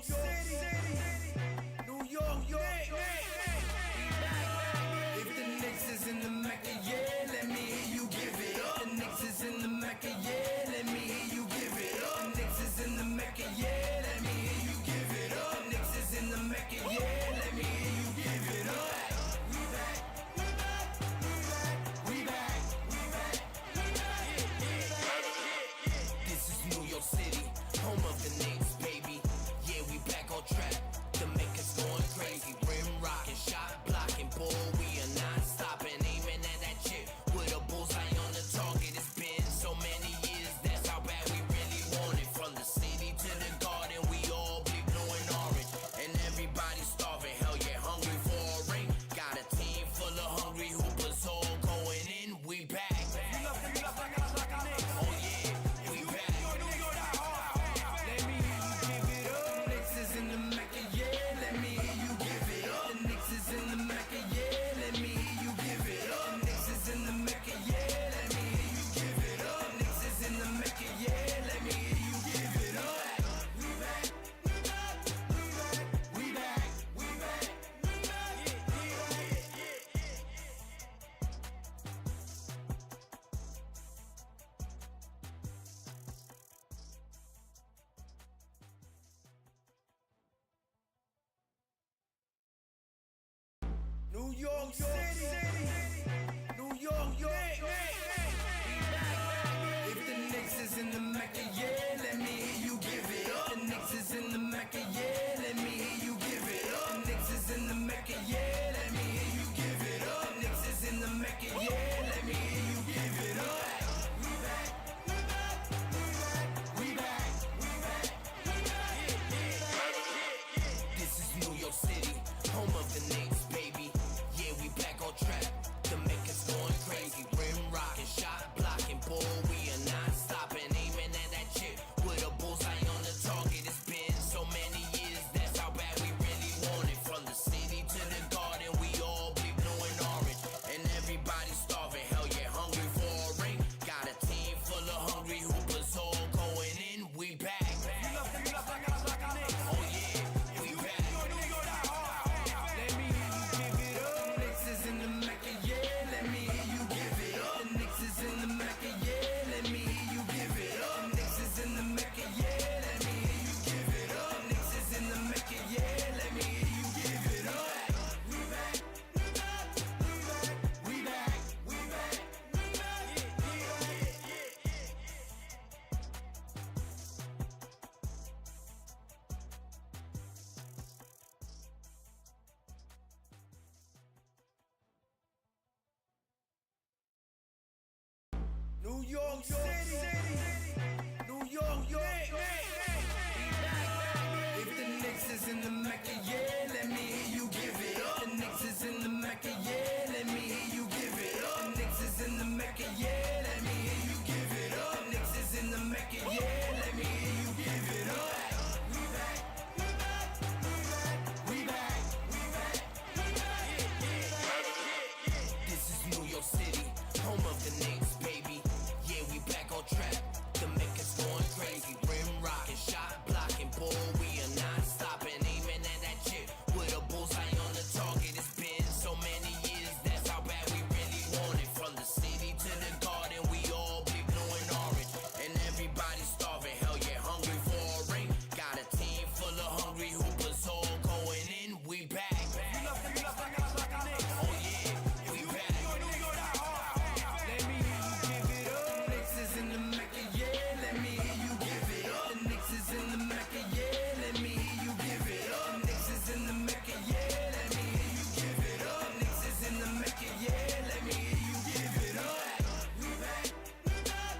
City, New York, if the Knicks is in the Mecca, yeah, let me hear you give it up. The Knicks is in the Mecca, yeah, let me hear you give it up. The Knicks is in the Mecca, yeah, let me hear you give it up. The Knicks is in the Mecca, yeah, let me hear you give it up. We back, we back, we back, we back, we back, we back. This is New York City, home of the Knicks, baby. Yeah, we back on track. The Mecca's going crazy. Rim rocking, shot blocking, boy, we are not stopping. Aiming at that chip with a bullseye on the target. It's been so many years, that's how bad we really want it. From the city to the garden, we all bleed blue and orange. And everybody's starving, hell yeah, hungry for a ring. Got a team full of hungry hoopers all going in. We back. Oh yeah, we back. Let me hear you give it up. The Knicks is in the Mecca, yeah, let me hear you give it up. The Knicks is in the Mecca, yeah, let me hear you give it up. The Knicks is in the Mecca, yeah, let me hear you give it up. The Knicks is in the Mecca, yeah, let me hear you give it up. We back, we back, we back, we back, we back, we New York City, New York, if the Knicks is in the Mecca, yeah, let me hear you give it up. The Knicks is in the Mecca, yeah, let me hear you give it up. The Knicks is in the Mecca, yeah, let me hear you give it up. The Knicks is in the Mecca, yeah, let me hear you give it up. We back, we back, we back, we back, we back, we back. This is New York City, home of the Knicks, baby. Yeah, we back on track. The Mecca's going crazy. Rim rocking, shot blocking, boy, we are not stopping. Aiming at that chip with a bullseye on the target. It's been so many years, that's how bad we really want it. From the city to the garden, we all bleed blue and orange. And everybody's starving, hell yeah, hungry for a ring. Got a team full of hungry hoopers all going in. We back. Oh yeah, we back. Let me hear you give it up. The Knicks is in the Mecca, yeah, let me hear you give it up. The Knicks is in the Mecca, yeah, let me hear you give it up. The Knicks is in the Mecca, yeah, let me hear you give it up. The Knicks is in the Mecca, yeah, let me hear you give it up. We back, we back, we back, we back, we back, we New York City, New York, if the Knicks is in the Mecca, yeah, let me hear you give it up. The Knicks is in the Mecca, yeah, let me hear you give it up. The Knicks is in the Mecca, yeah, let me hear you give it up. The Knicks is in the Mecca, yeah, let me hear you give it up. We back, we back, we back, we back, we back, we back. This is New York City, home of the Knicks, baby. Yeah, we back on track. The Mecca's going crazy. Rim rocking, shot blocking, boy, we are not stopping. Aiming at that chip with a bullseye on the target. It's been so many years, that's how bad we really want it. From the city to the garden, we all bleed blue and orange. And everybody's starving, hell yeah, hungry for a ring. Got a team full of hungry hoopers all going in. We back. Oh yeah, we back. Let me hear you give it up. The Knicks is in the Mecca, yeah, let me hear you give it up. The Knicks is in the Mecca, yeah, let me hear you give it up. The Knicks is in the Mecca, yeah, let me hear you give it up. The Knicks is in the Mecca, yeah, let me hear you give it up. We back, we back,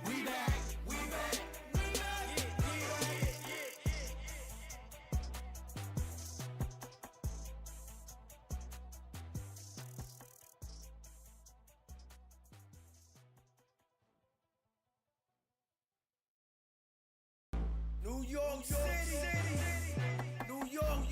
we back, we back, we back, we New York City, New York,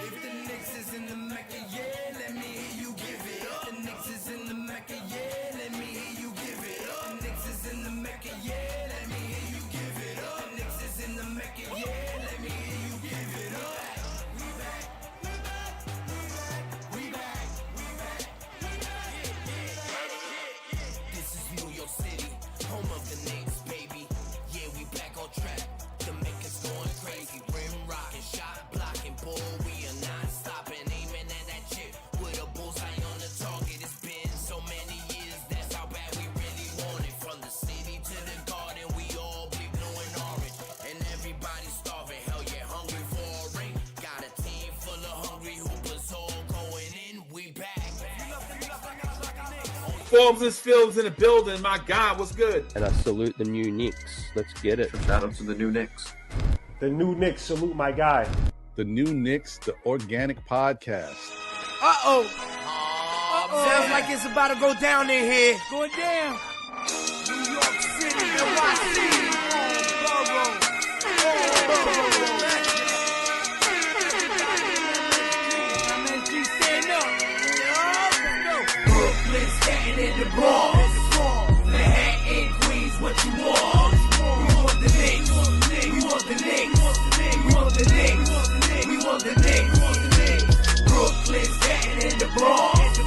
if the Knicks is in the Mecca, yeah, let me hear you give it up. The Knicks is in the Mecca, yeah, let me hear you give it up. The Knicks is in the Mecca, yeah, let me hear you give it up. The Knicks Forms and Fields in the building. My God, what's good? And I salute the new Knicks. Let's get it. Shout out to the new Knicks. The new Knicks, salute my guy. The new Knicks, the organic podcast. Uh-oh. Sounds like it's about to go down in here. Going down. New York City, NYC, Borough. MSG, stand up. Brooklyn's getting in the Bronx. Manhattan, Queens, what you want? We want the Knicks. We want the Knicks. We want the Knicks. We want the Knicks. Brooklyn's getting in the Bronx.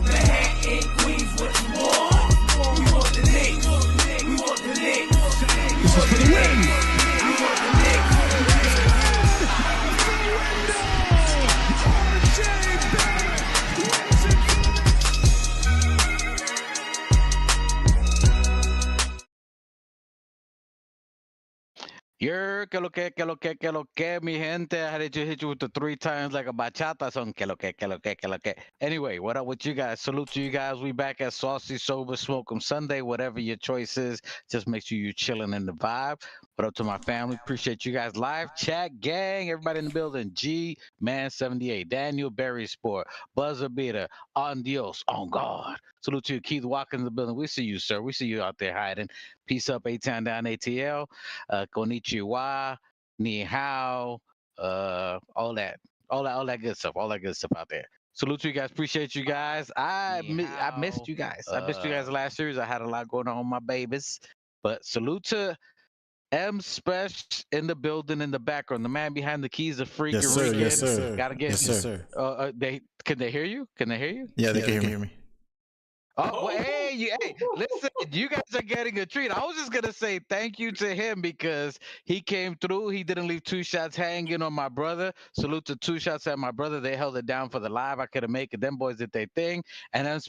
Manhattan, Queens, what you want? We want the Knicks. We want the Knicks. We want the Knicks. We want the Knicks. Que lo que, mi gente. I had to hit you with the 3 times like a bachata song. Que lo que. Anyway, what up with you guys? Salute to you guys. We back at Saucy Sober Smoke 'em Sunday. Whatever your choice is, just make sure you're chilling in the vibe. What up to my family? Appreciate you guys. Live chat gang, everybody in the building. G Man 78, Daniel Berry Sport, Buzzer Beater, On Dios, on God. Salute to you, Keith Watkins in the building. We see you, sir. We see you out there hiding. Peace up, A-Town down ATL. Konnichiwa, ni hao, all that good stuff. All that good stuff out there. Salute to you guys. Appreciate you guys. I missed you guys. I missed you guys last series. I had a lot going on with my babies. But salute to M Special in the building in the background. The man behind the keys, the freak. Yes, sir. Yes, sir. Gotta get yes, sir. Can they hear you? Can they hear you? Yeah, they can hear me. Oh, well, hey, listen, you guys are getting a treat. I was just going to say thank you to him because he came through. He didn't leave 2 shots hanging on my brother. Salute to 2 shots at my brother. They held it down for the live. I couldn't make it. Them boys did their thing. And then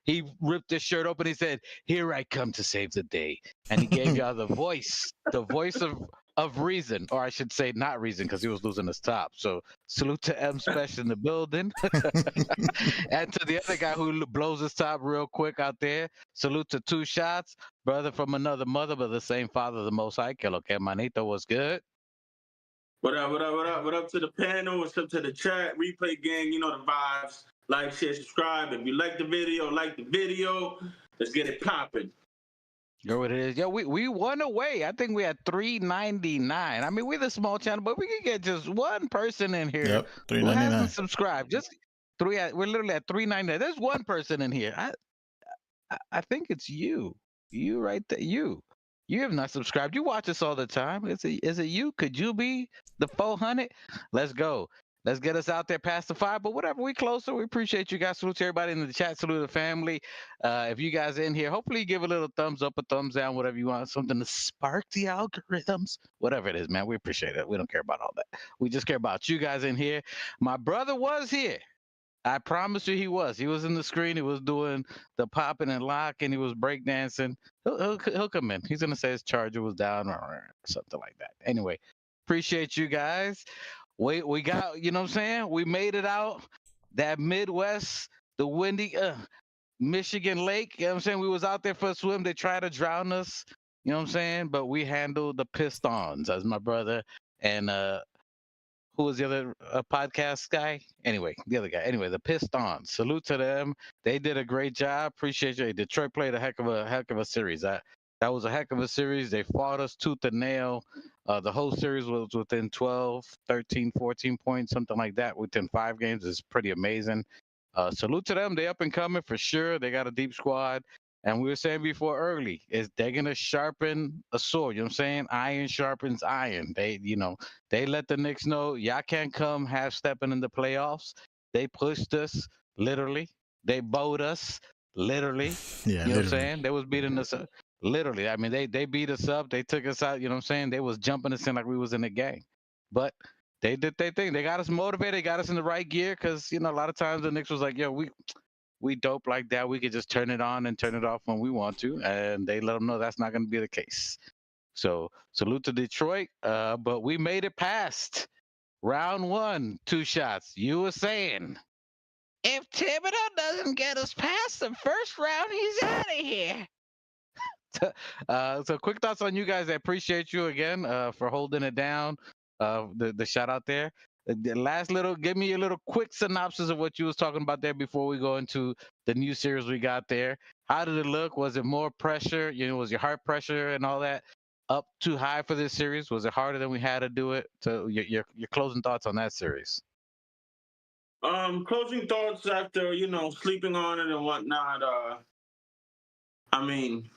he ripped his shirt open. He said, "Here I come to save the day." And he gave y'all the voice of reason, or I should say not reason, because he was losing his top. So salute to M Special in the building. And to the other guy who blows his top real quick out there. Salute to 2 shots. Brother from another mother, but the same father, the Most High. Que lo que, manito, was good. What up, what up, what up? What up to the panel? What's up to the chat? Replay gang, you know the vibes. Like, share, subscribe. If you like the video, let's get it popping. You know what it is? Yo, we won away. I think we had 399. I mean, we're the small channel, but we can get just one person in here. Yep, who 399. hasn't subscribed. Just 3. We're literally at 399. There's one person in here. I think it's you. You right there. You have not subscribed. You watch us all the time. Is it you? Could you be the 400? Let's go. Let's get us out there past the 5, but whatever, we closer. We appreciate you guys. Salute to everybody in the chat. Salute the family. If you guys are in here, hopefully you give a little thumbs up, a thumbs down, whatever you want, something to spark the algorithms. Whatever it is, man, we appreciate it. We don't care about all that. We just care about you guys in here. My brother was here. I promise you he was. He was in the screen. He was doing the popping and locking. He was breakdancing. He'll come in. He's going to say his charger was down or something like that. Anyway, appreciate you guys. We got, you know what I'm saying? We made it out that Midwest, the windy Michigan Lake. You know what I'm saying? We was out there for a swim. They tried to drown us. You know what I'm saying? But we handled the Pistons, as my brother and who was the other podcast guy? Anyway, the other guy. Anyway, the Pistons. Salute to them. They did a great job. Appreciate you. Detroit played a heck of a series. That was a heck of a series. They fought us tooth and nail. The whole series was within 12, 13, 14 points, something like that, within 5 games. It's pretty amazing. Salute to them. They up and coming for sure. They got a deep squad. And we were saying before early, they're going to sharpen a sword. You know what I'm saying? Iron sharpens iron. They let the Knicks know, y'all can't come half-stepping in the playoffs. They pushed us, literally. They bowed us, literally. Yeah, you know what I'm saying? They was beating us up. Literally, I mean, they beat us up. They took us out. You know what I'm saying? They was jumping us in like we was in a game. But they did their thing. They got us motivated. They got us in the right gear because, a lot of times the Knicks was like, yo, we dope like that. We could just turn it on and turn it off when we want to. And they let them know that's not going to be the case. So salute to Detroit. But we made it past round 1, 2 shots. You were saying If Thibodeau doesn't get us past the first round, he's out of here. So quick thoughts on you guys. I appreciate you again for holding it down. The shout out there. The last little, give me a little quick synopsis of what you was talking about there before we go into the new series we got there. How did it look? Was it more pressure? Was your heart pressure and all that up too high for this series? Was it harder than we had to do it? So your closing thoughts on that series. Closing thoughts after sleeping on it and whatnot. I mean,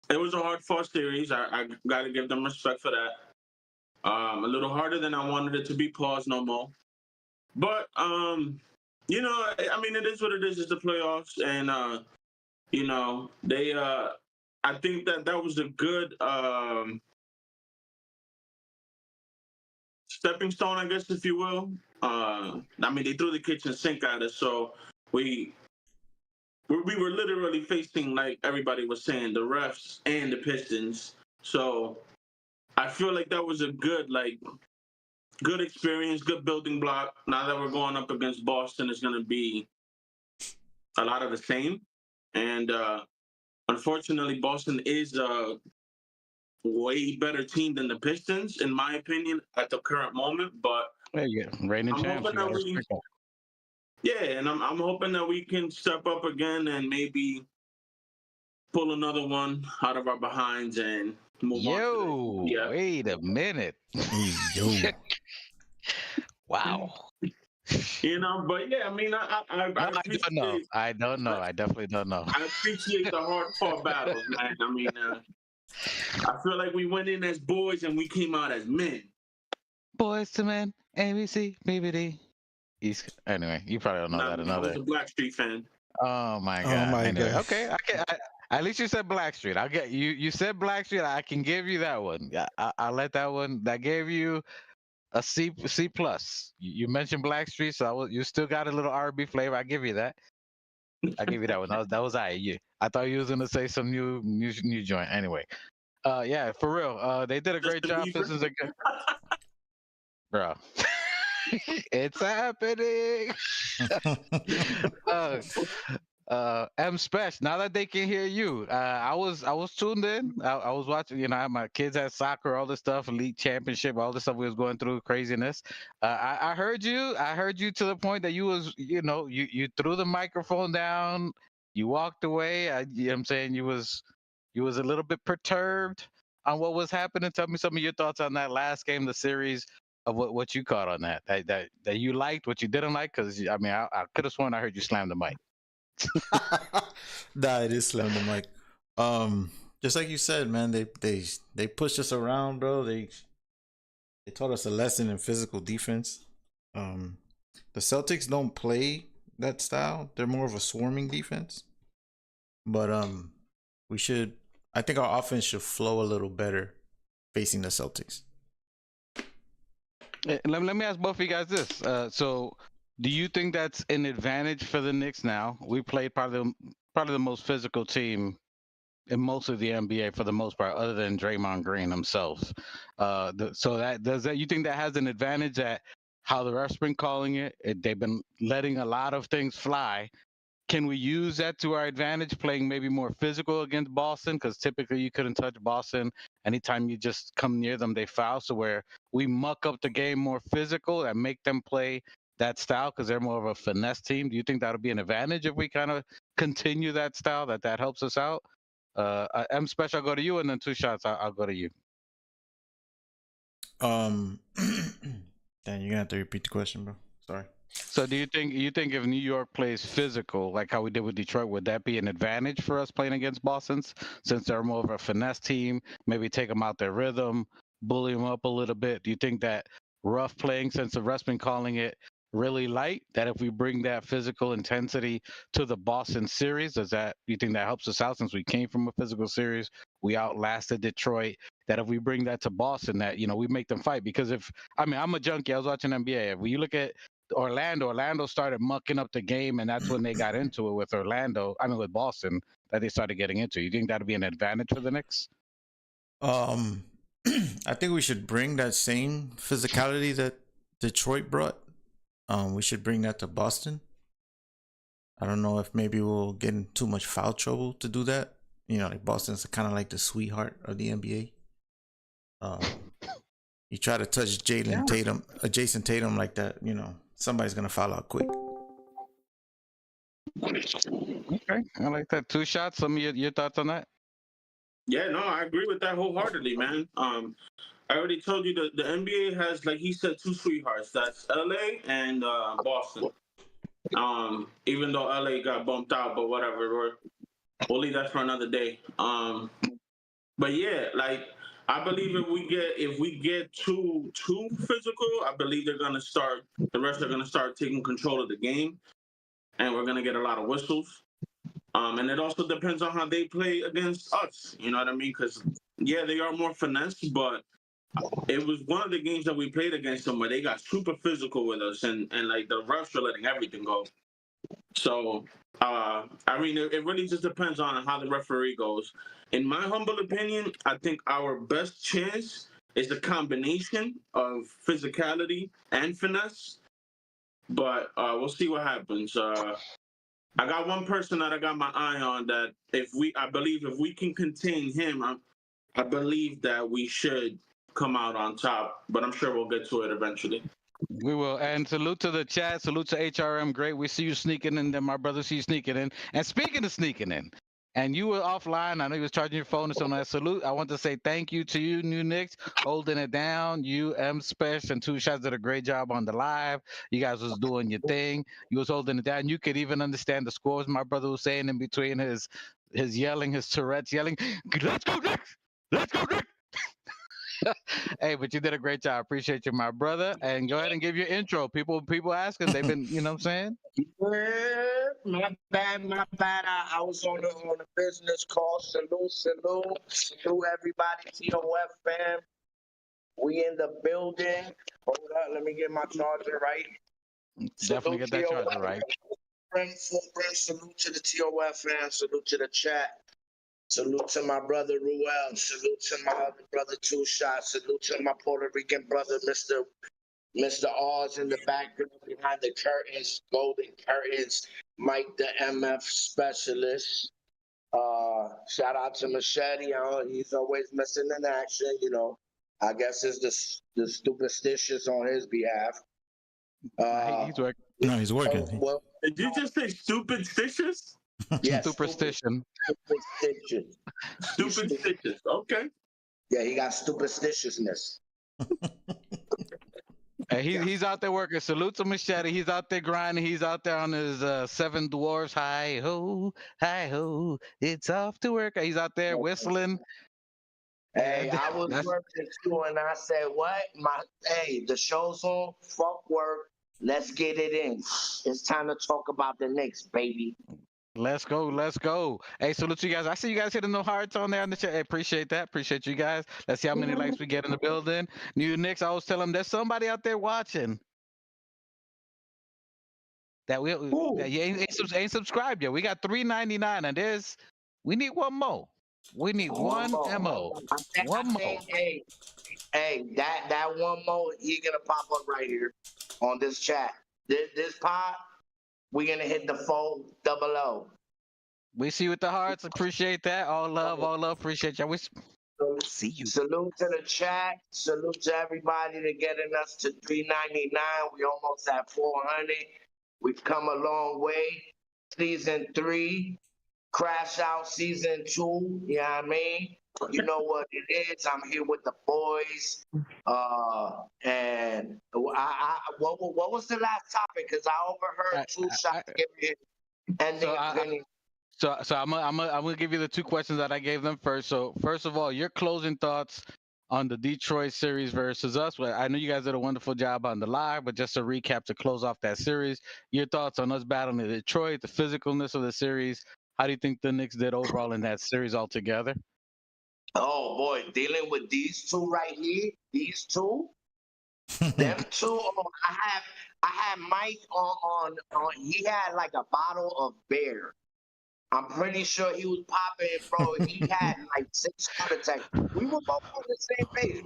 it was a hard-fought series. I got to give them respect for that. A little harder than I wanted it to be. Pause no more. But I mean, it is what it is. It's the playoffs, and they. I think that was a good stepping stone, I guess, if you will. I mean, they threw the kitchen sink at us, so we were literally facing, like everybody was saying, the refs and the Pistons. So I feel like that was a good experience, good building block. Now that we're going up against Boston, it's going to be a lot of the same. And unfortunately, Boston is a way better team than the Pistons, in my opinion, at the current moment. But reigning champs. And I'm hoping that we can step up again and maybe pull another one out of our behinds and move on. Wait a minute. Wow. But yeah, I mean, I don't know. I definitely don't know. I appreciate the hard-fought battles, man. I mean, I feel like we went in as boys and we came out as men. Boys to men, ABC, BBD. Anyway, you probably don't know that. Another. I was a Blackstreet fan. Oh my god. God. Okay, at least you said Blackstreet. I'll get you. You said Blackstreet. I can give you that one. I'll let that one. That gave you a C plus. You mentioned Blackstreet, so you still got a little R&B flavor. I give you that. I give you that one. That was I thought you was gonna say some new joint. Anyway, yeah, for real. They did a great job. This is a good, bro. It's happening. M Special. Now that they can hear you, I was tuned in. I was watching. My kids had soccer, all this stuff, elite championship, all this stuff we was going through, craziness. I heard you. I heard you to the point that you was, you threw the microphone down. You walked away. I'm saying you was a little bit perturbed on what was happening. Tell me some of your thoughts on that last game, the series, of what you caught on that you liked, what you didn't like. Because I mean, I could have sworn I heard you slam the mic. Nah, it is slam the mic. Just like you said, man, they pushed us around, bro. They taught us a lesson in physical defense. The Celtics don't play that style. They're more of a swarming defense. But I think our offense should flow a little better facing the Celtics. Let me ask both of you guys this. So do you think that's an advantage for the Knicks now? We played probably the most physical team in most of the NBA for the most part, other than Draymond Green himself. So you think that has an advantage at how the refs been calling it? They've been letting a lot of things fly. Can we use that to our advantage, playing maybe more physical against Boston? Because typically you couldn't touch Boston. Anytime you just come near them, they foul. So where we muck up the game more physical and make them play that style because they're more of a finesse team. Do you think that'll be an advantage if we kind of continue that style, that helps us out? M Special, I'll go to you, and then two shots, I'll go to you. Dan, you're gonna have to repeat the question, bro. Sorry. So do you think if New York plays physical, like how we did with Detroit, would that be an advantage for us playing against Boston, since they're more of a finesse team? Maybe take them out their rhythm, bully them up a little bit. Do you think that rough playing, since the refs been calling it really light, that if we bring that physical intensity to the Boston series, do you think that helps us out, since we came from a physical series, we outlasted Detroit, that if we bring that to Boston, that we make them fight? Because I'm a junkie, I was watching NBA. When you look at Orlando started mucking up the game, and that's when they got into it with Boston, that they started getting into. You think that'd be an advantage for the Knicks? I think we should bring that same physicality that Detroit brought. We should bring that to Boston. I don't know if maybe we'll get in too much foul trouble to do that. You know, like Boston's kind of like the sweetheart of the NBA. You try to touch Jason Tatum like that, you know, somebody's gonna foul out quick. Okay, I like that. Two shots. Some of your thoughts on that? Yeah, no, I agree with that wholeheartedly, man. I already told you the NBA has, like he said, two sweethearts. That's LA and Boston. Even though LA got bumped out, but whatever, we'll leave that for another day. But yeah, like I believe if we get too physical, I believe the refs are gonna start taking control of the game, and we're gonna get a lot of whistles. And it also depends on how they play against us. You know what I mean? Because yeah, they are more finesse, but it was one of the games that we played against them where they got super physical with us, and like the refs were letting everything go. So, I mean, it really just depends on how the referee goes. In my humble opinion, I think our best chance is the combination of physicality and finesse. But we'll see what happens. I got one person that I got my eye on that I believe if we can contain him, I believe that we should come out on top. But I'm sure we'll get to it eventually. We will. And salute to the chat. Salute to HRM. Great. We see you sneaking in. Then my brother see you sneaking in. And speaking of sneaking in, and you were offline. I know you was charging your phone and so on. Salute. I want to say thank you to you, New Knicks, holding it down. You, M Special, and Two Shots did a great job on the live. You guys was doing your thing. You was holding it down. You could even understand the scores my brother was saying in between his yelling, his Tourette's yelling. Let's go Knicks! Let's go Knicks! Hey, but you did a great job. Appreciate you, my brother. And go ahead and give your intro. People asking. They've been, you know what I'm saying? Yeah, my bad. I was on a business call. Salute everybody. TOF fam. We in the building. Hold up, let me get my charger right. Definitely get that charger right. Full brand salute to the TOF fam. Salute to the chat. Salute to my brother Ruel. Salute to my other brother Two Shots. Salute to my Puerto Rican brother, Mr. Oz in the background behind the curtains, golden curtains. Mike, the MF specialist. Shout out to Machete. He's always missing in action. You know, I guess it's the superstitious on his behalf. He's working. No, he's working. Well, Did you just say stupid stitches? yeah, Superstition. Superstitious. Stupid stitches. Okay. Yeah, he got superstitiousness. Hey, he's out there working. Salute to Machete. He's out there grinding. He's out there on his Seven Dwarfs. Hi ho, it's off to work. He's out there whistling. Hey, I was working too, and I said, "What? The show's on. Fuck work. Let's get it in. It's time to talk about the Knicks, baby." Let's go. Hey, salute to you guys. I see you guys hitting the hearts on there in the chat. Hey, appreciate that. Appreciate you guys. Let's see how many likes we get in the building. New Knicks, I always tell them there's somebody out there watching that you ain't subscribed yet. We got 399, and we need one more. We need one MO. One more. Hey, that one more, he's gonna pop up right here on this chat. This pod, we're gonna hit the 400. We see you with the hearts. Appreciate that. All love. Appreciate y'all. We see you. Salute to the chat. Salute to everybody to getting us to 399. We almost at 400. We've come a long way. Season 3, crash out season 2. You know what I mean? You know what it is. I'm here with the boys. And what was the last topic? Because I overheard Two Shots give me ending opinion. So I'm gonna give you the two questions that I gave them first. So first of all, your closing thoughts on the Detroit series versus us. Well, I know you guys did a wonderful job on the live, but just to recap to close off that series, your thoughts on us battling Detroit, the physicalness of the series. How do you think the Knicks did overall in that series altogether? Oh boy, dealing with these two right here, them two. I had Mike on. He had like a bottle of beer. I'm pretty sure he was popping, bro. He had like 6 heart attacks. We were both on the same page.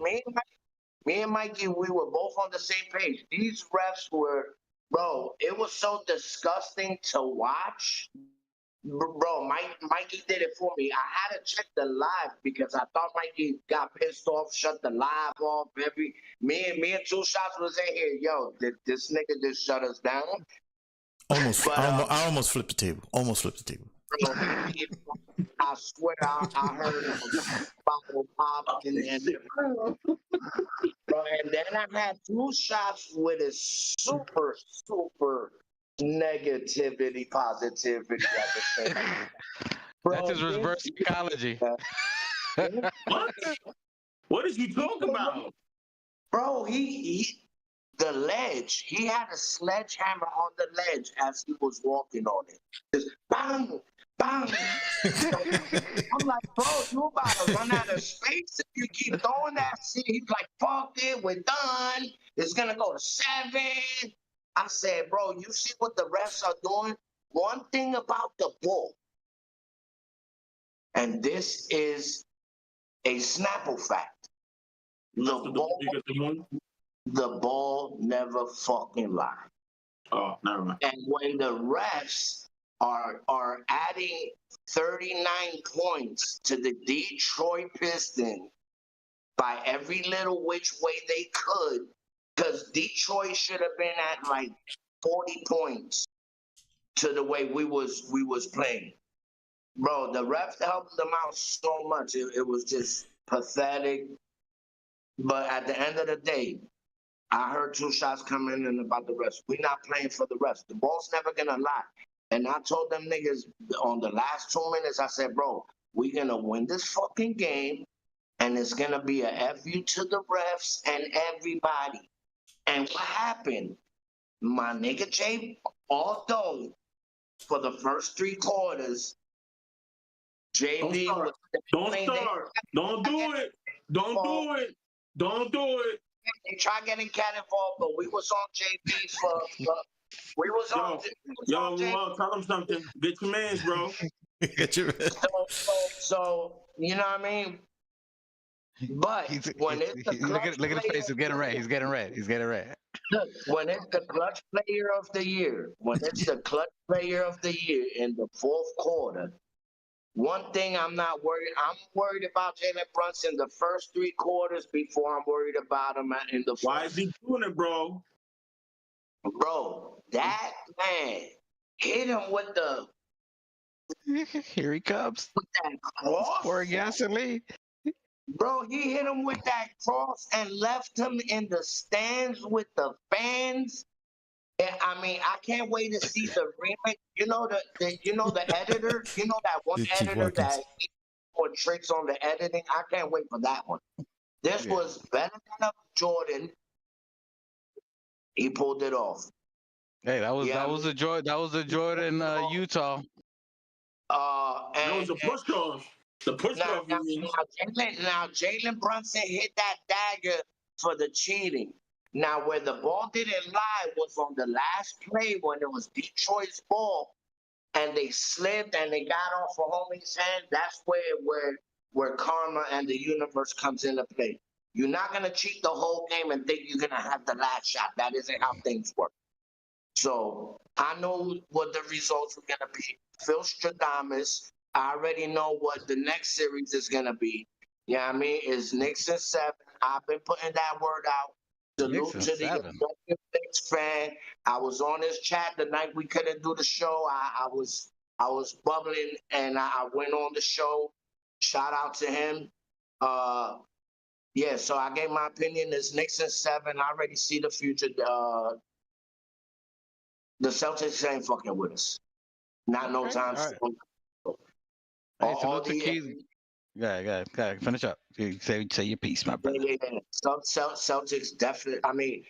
Me and Mikey, we were both on the same page. These refs were Bro, it was so disgusting to watch. Bro, Mikey did it for me. I had to check the live because I thought Mikey got pissed off, shut the live off. Me and Two Shots was in here. Yo, this nigga just shut us down. I almost flipped the table. Bro, I swear I heard him bottle pop and bro, and then I had Two Shots with his super negativity, positivity at the same time. That's his reverse psychology. What? What is you talking about? Bro, he the ledge. He had a sledgehammer on the ledge as he was walking on it. Just bang, bang. I'm like, bro, you about to run out of space if you keep throwing that shit. He's like, fuck it, we're done. It's gonna go to 7. I said, bro, you see what the refs are doing? One thing about the ball, and this is a Snapple fact. The ball never fucking lies. Oh, never mind. And when the refs are adding 39 points to the Detroit Pistons by every little which way they could, because Detroit should have been at like 40 points to the way we was playing. Bro, the refs helped them out so much. It was just pathetic. But at the end of the day, I heard Two Shots coming in about the refs. We're not playing for the refs. The ball's never gonna lie. And I told them niggas on the last 2 minutes, I said, bro, we're gonna win this fucking game, and it's gonna be a FU to the refs and everybody. And what happened? My nigga Jay, although for the first 3 quarters, JB was Don't start. Don't do it. Don't do it. Don't do it. They tried getting Cat involved, but we was on JB for we was on. Yo, tell him something. Get your mans, bro. Get your mans. So you know what I mean. But when it's the clutch look at his face. He's getting red. He's getting red. Look, when it's the clutch player of the year, in the 4th quarter, one thing I'm not worried. I'm worried about Jalenbrunson the first 3 quarters before I'm worried about him in the 4th. Why is he doing it, bro? Bro, that man hit him with the. Here he comes. With that cross. Pour gasoline. Bro, he hit him with that cross and left him in the stands with the fans. And, I mean, I can't wait to see the remake. You know the editor. You know that one editor that put tricks on the editing. I can't wait for that one. This was better than Jordan. He pulled it off. Hey, that was a Jordan Utah. And, that was a push off. The push off. Now Jalenbrunson hit that dagger for the cheating. Now, where the ball didn't lie was on the last play when it was Detroit's ball, and they slipped and they got off of homie's hand. That's where karma and the universe comes into play. You're not gonna cheat the whole game and think you're gonna have the last shot. That isn't how things work. So I know what the results are gonna be. Phil Stradamus. I already know what the next series is gonna be. You know what I mean? It's Knicks in 7. I've been putting that word out. Salute to the Knicks fan. I was on this chat the night we couldn't do the show. I was bubbling and I went on the show. Shout out to him. Yeah, so I gave my opinion. It's Knicks in 7. I already see the future. The Celtics ain't fucking with us. Not no time soon. Hey, salute to Keith. Yeah, finish up. Say your piece, my brother. Yeah. Celtics definitely. I mean,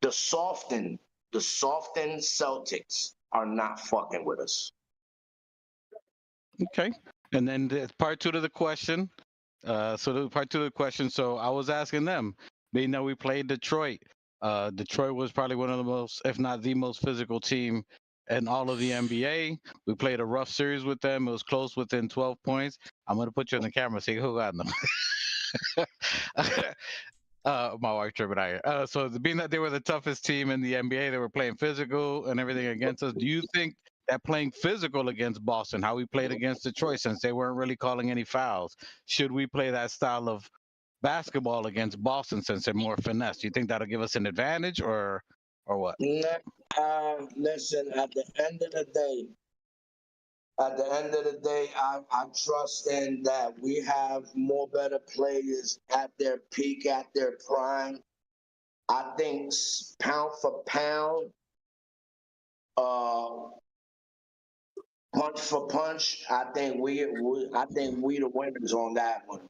the softened Celtics are not fucking with us. Okay, and then part 2 to the question. So I was asking them. They know we played Detroit. Detroit was probably one of the most, if not the most physical team in all of the NBA. We played a rough series with them. It was close within 12 points. I'm going to put you on the camera, see who got them. My wife tripping out. So being that they were the toughest team in the NBA, they were playing physical and everything against us. Do you think that playing physical against Boston, how we played against Detroit, since they weren't really calling any fouls, should we play that style of basketball against Boston since they're more finesse? Do you think that'll give us an advantage, or what? Listen, at the end of the day, I trust in that we have more better players at their peak, at their prime. I think pound for pound, punch for punch, I think we the winners on that one.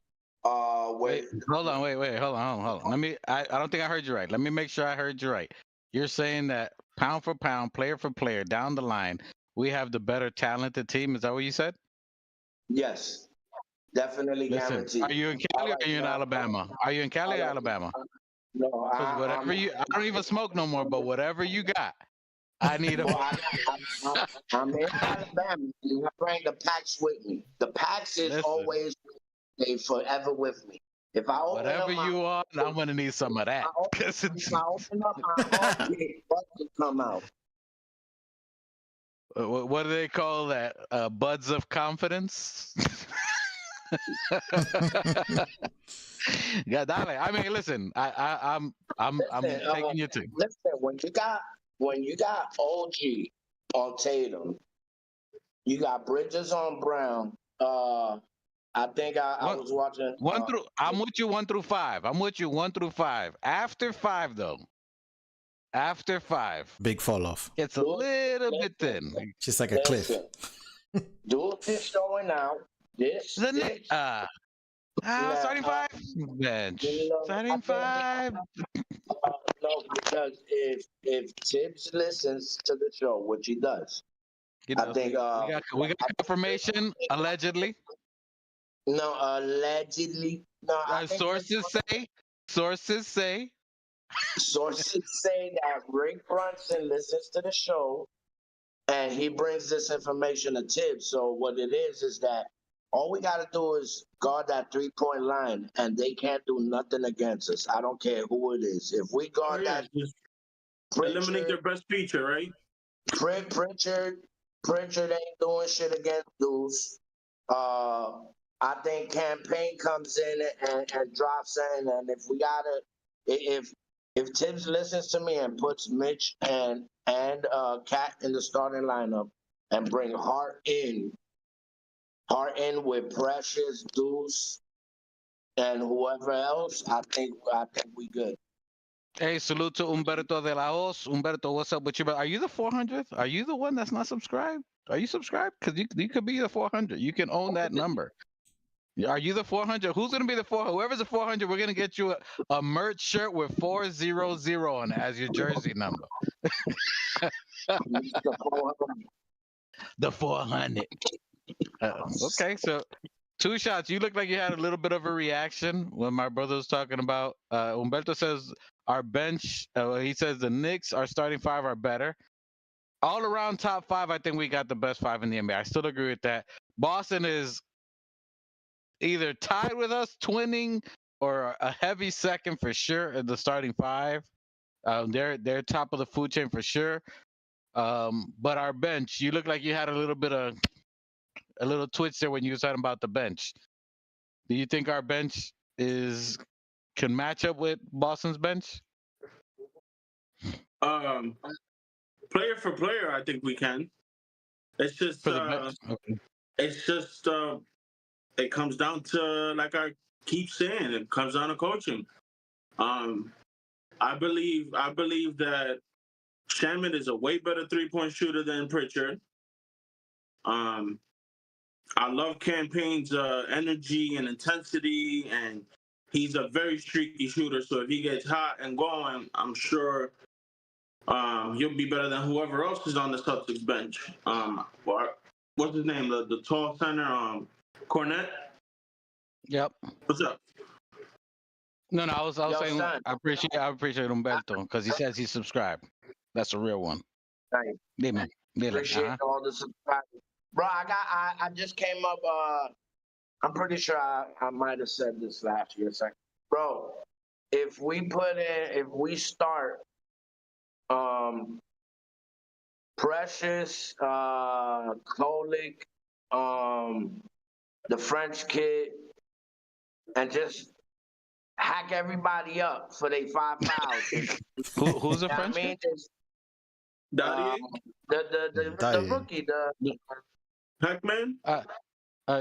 Wait, hold on, hold on. I don't think I heard you right. Let me make sure I heard you right. You're saying that pound for pound, player for player, down the line, we have the better talented team. Is that what you said? Yes, definitely guaranteed. Are you in Cali or are you in Alabama? Are you in Cali or Alabama? No, Whatever I don't even smoke no more, but whatever you got, I need a. I'm in Alabama. I bring the packs with me. The packs is always they forever with me. If I open whatever up you are, I'm gonna need some of that. If I open up my heart, buds come out. What do they call that? Buds of confidence. Yeah, darling. I mean, listen. I'm taking you to. Listen, when you got OG on Tatum, you got Bridges on Brown. I think I was watching I'm with you 1 through 5. I'm with you 1 through 5. After 5, though. After 5, big fall off. It's a little bit thin. Just like a cliff. Deuce is showing out. Starting 5 bench. Starting 5. No, because if Tibbs listens to the show, which he does, I think we got confirmation allegedly. No, allegedly. No, sources say. Sources say that Rick Brunson listens to the show, and he brings this information to Tibbs. So what it is that all we got to do is guard that 3-point line, and they can't do nothing against us. I don't care who it is. If we guard that, eliminate their best feature, right? Pritchard ain't doing shit against Deuce. I think Campaign comes in and drops in, and if Tibbs listens to me and puts Mitch and Cat in the starting lineup and bring Hart in with Precious, Deuce, and whoever else, I think we good. Hey, salute to Humberto de la Hoz. Humberto, what's up with you? Are you the 400th? Are you the one that's not subscribed? Are you subscribed? Because you could be the 400. You can own that number. Are you the 400? Who's going to be the 400? Whoever's the 400, we're going to get you a merch shirt with 400 on it as your jersey number. The 400. Okay, so 2 shots. You look like you had a little bit of a reaction when my brother was talking about. Humberto says our bench, he says the Knicks, our starting 5 are better. All around top 5, I think we got the best 5 in the NBA. I still agree with that. Boston is either tied with us, twinning, or a heavy second for sure in the starting 5. They're top of the food chain for sure. But our bench, you look like you had a little twitch there when you were talking about the bench. Do you think our bench can match up with Boston's bench? Player for player, I think we can. It's just it comes down to, like I keep saying, it comes down to coaching. I believe that Shannon is a way better 3-point shooter than Pritchard. I love Campaign's energy and intensity, and he's a very streaky shooter. So if he gets hot and going, I'm sure he'll be better than whoever else is on the Celtics bench. What's his name? The tall center, Cornette. Yep. What's up? No, I was saying son. I appreciate Humberto because he says he's subscribed. That's a real one. Right. Appreciate all the subscribers. Bro, I just came up. I'm pretty sure I might have said this last year. Bro, if we start Precious, Kolik, the French kid, and just hack everybody up for their 5 fouls. Who's the French I mean, kid? Daddy, the rookie, the Pac-Man.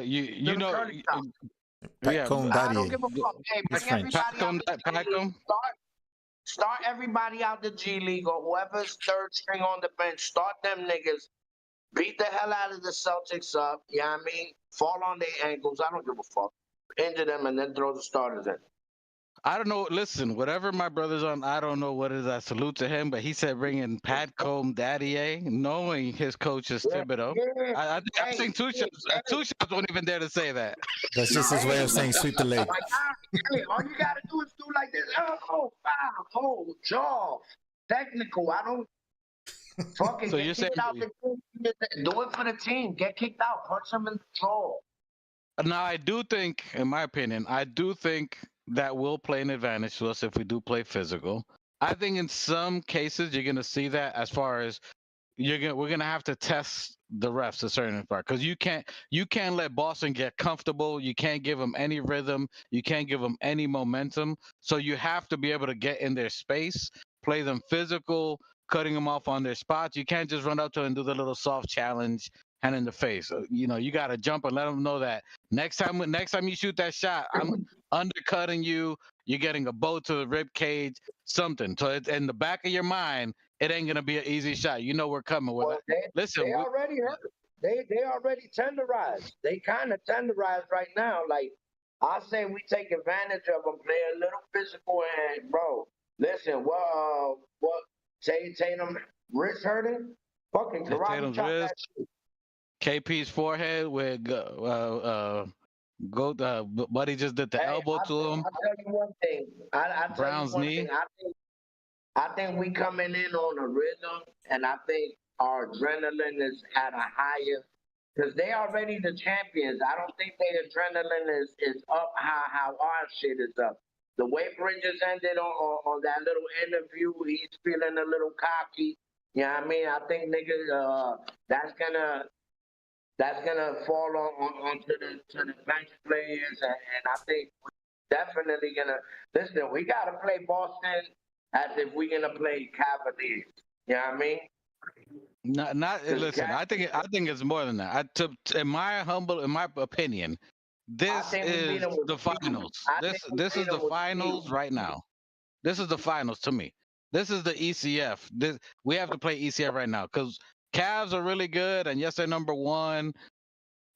You know, Curly Top. yeah, Patcombe I don't Daddy. give a fuck. Hey, He's bring French. everybody out the G Packum. League. Start everybody out the G League or whoever's third string on the bench. Start them niggas. Beat the hell out of the Celtics up. You know what I mean? Fall on their ankles. I don't give a fuck. Injure them and then throw the starters in. I don't know. Listen, whatever my brother's on, I don't know what is. I salute to him, but he said bringing Pat Combe Daddy, knowing his coach is Thibodeau. Yeah. I think two shots won't even dare to say that. That's just his way of saying sweep the leg. Like, hey, all you gotta do is do like this. Oh, foul, oh, jaw, technical. I don't fucking So get you're kicked saying out the team. Do it for the team. Get kicked out. Punch them in the jaw. Now, I do think, in my opinion, that will play an advantage to us if we do play physical. I think in some cases you're gonna see that as far as we're gonna have to test the refs a certain part because you can't let Boston get comfortable. You can't give them any rhythm. You can't give them any momentum. So you have to be able to get in their space, play them physical, cutting them off on their spots. You can't just run up to them and do the little soft challenge hand in the face. You got to jump and let them know that next time you shoot that shot, I'm undercutting you. You're getting a bow to the rib cage, something. So it's in the back of your mind, it ain't gonna be an easy shot. You know we're coming with it. Listen, they already hurt. They already tenderized. They kind of tenderized right now. Like I say, we take advantage of them, play a little physical, and bro, listen, what Tatum wrist hurting? Fucking karate chop that shit. KP's forehead with Buddy just did the elbow to him. I'll tell you one thing. Brown's knee. I think we coming in on a rhythm, and I think our adrenaline is at a higher, because they already the champions. I don't think their adrenaline is up how our shit is up. The way Bridges ended on that little interview, he's feeling a little cocky. You know what I mean? I think niggas, that's gonna fall onto the bench players, and I think we're definitely gonna listen. We gotta play Boston as if we're gonna play Cavaliers. You know what I mean? Not listen. I think it's more than that. In my opinion, this is the finals. This is the finals right now. This is the finals to me. This is the ECF. We have to play ECF right now because Cavs are really good, and yes, they're number one.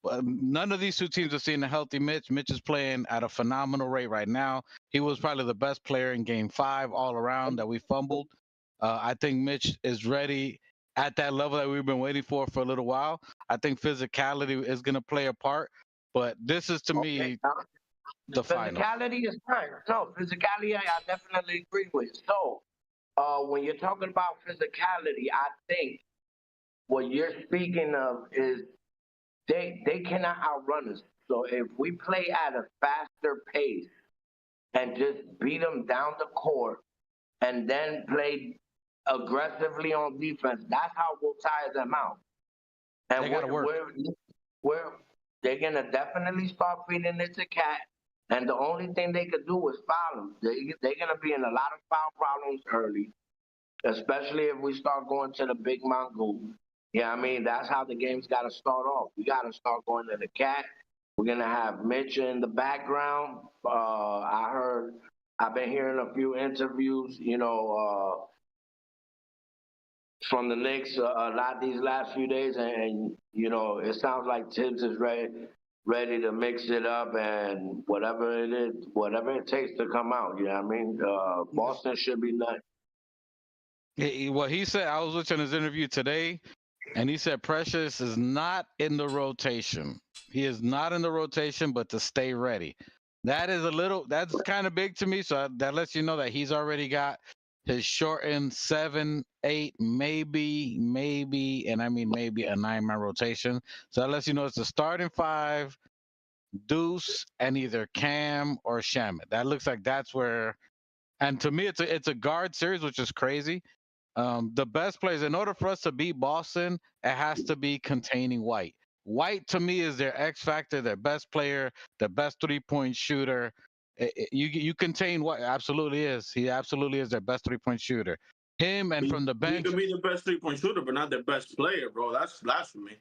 But none of these two teams are seeing a healthy Mitch. Mitch is playing at a phenomenal rate right now. He was probably the best player in Game 5 all around that we fumbled. I think Mitch is ready at that level that we've been waiting for a little while. I think physicality is going to play a part, but this is to me the final. Physicality is fine. No, physicality I definitely agree with. So when you're talking about physicality, I think what you're speaking of is they cannot outrun us. So if we play at a faster pace and just beat them down the court and then play aggressively on defense, that's how we'll tire them out. And they gotta work. They're gonna definitely start feeding it to Cat, and the only thing they could do is foul them. They're gonna be in a lot of foul problems early, especially if we start going to the big mongoose. Yeah, I mean, that's how the game's got to start off. We got to start going to the Cat. We're going to have Mitch in the background. I've been hearing a few interviews, from the Knicks a lot these last few days, and it sounds like Tibbs is ready to mix it up, and whatever it takes to come out, you know what I mean? Boston should be nuts. Well, he said, I was watching his interview today, and he said Precious is not in the rotation. He is not in the rotation, but to stay ready. That's kind of big to me. So that lets you know that he's already got his shortened 7, 8, maybe, and I mean maybe a 9-man rotation. So that lets you know it's the starting 5, Deuce, and either Cam or Shamet. That looks like that's where And to me, it's a guard series, which is crazy. The best players, in order for us to beat Boston, it has to be containing White. White to me is their X factor, their best player, their best 3-point shooter. You contain White, absolutely is. He absolutely is their best 3-point shooter. Him and from the He bench. could be the best 3-point shooter, but not the best player, bro. That's blasphemy.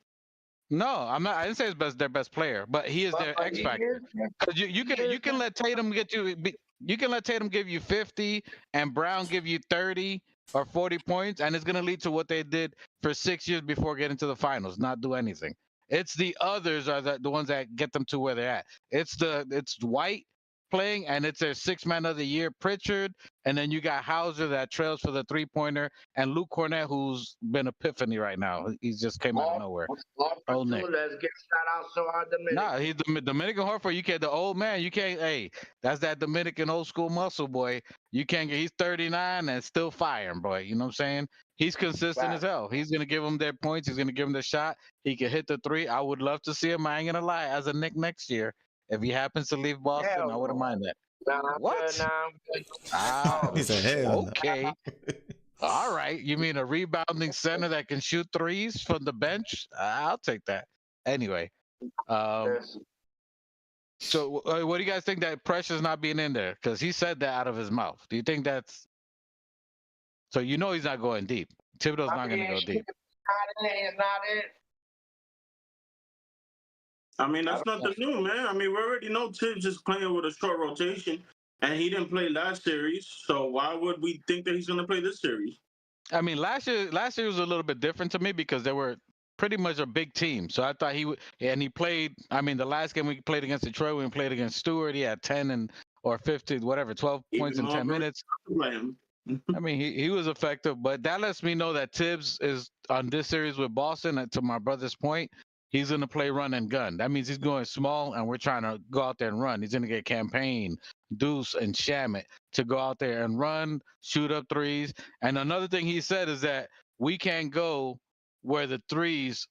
No, I'm not. I didn't say he's their best player, but he is their X factor. Because you can let Tatum you can let Tatum give you 50 and Brown give you 30 or 40 points, and it's gonna lead to what they did for 6 years before getting to the finals, not do anything. It's the others are the ones that get them to where they're at. It's White playing, and it's their 6-man of the year, Pritchard, and then you got Hauser that trails for the 3-pointer, and Luke Cornett, who's been epiphany right now. He's just came out of nowhere. Old Nick. Let's get shout outs to our Dominican. Nah, he's the Dominican Horford. You can't. The old man. You can't. Hey, that's that Dominican old school muscle boy. You can't get. He's 39 and still firing, boy. You know what I'm saying? He's consistent as hell. He's gonna give them their points. He's gonna give them the shot. He can hit the 3. I would love to see him. I ain't gonna lie. As a Knick next year, if he happens to leave Boston, I wouldn't mind that. What? He said, hell okay. All right. You mean a rebounding center that can shoot 3s from the bench? I'll take that. Anyway. So what do you guys think that Pressure's not being in there? Because he said that out of his mouth. Do you think that's... So you know he's not going deep. Thibodeau's not going to go deep. I mean, that's nothing new, man. I mean, we already know Tibbs is playing with a short rotation, and he didn't play last series. So why would we think that he's going to play this series? I mean, last year was a little bit different to me because they were pretty much a big team. So I thought he would, and he played. I mean, the last game we played against Detroit, we played against Stewart. He had 10 or 50, whatever, 12 points in 10 minutes. I mean, he was effective, but that lets me know that Tibbs is on this series with Boston. And to my brother's point, he's going to play run and gun. That means he's going small, and we're trying to go out there and run. He's going to get Campaign, Deuce, and Shamit to go out there and run, shoot up 3s. And another thing he said is that we can't go where the 3s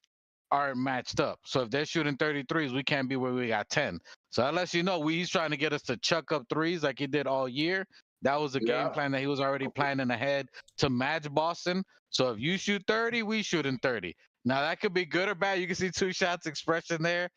aren't matched up. So if they're shooting 33s, we can't be where we got 10. So that lets you know he's trying to get us to chuck up 3s like he did all year. That was a game plan that he was already planning ahead to match Boston. So if you shoot 30, we shoot in 30. Now that could be good or bad. You can see Two Shots expression there,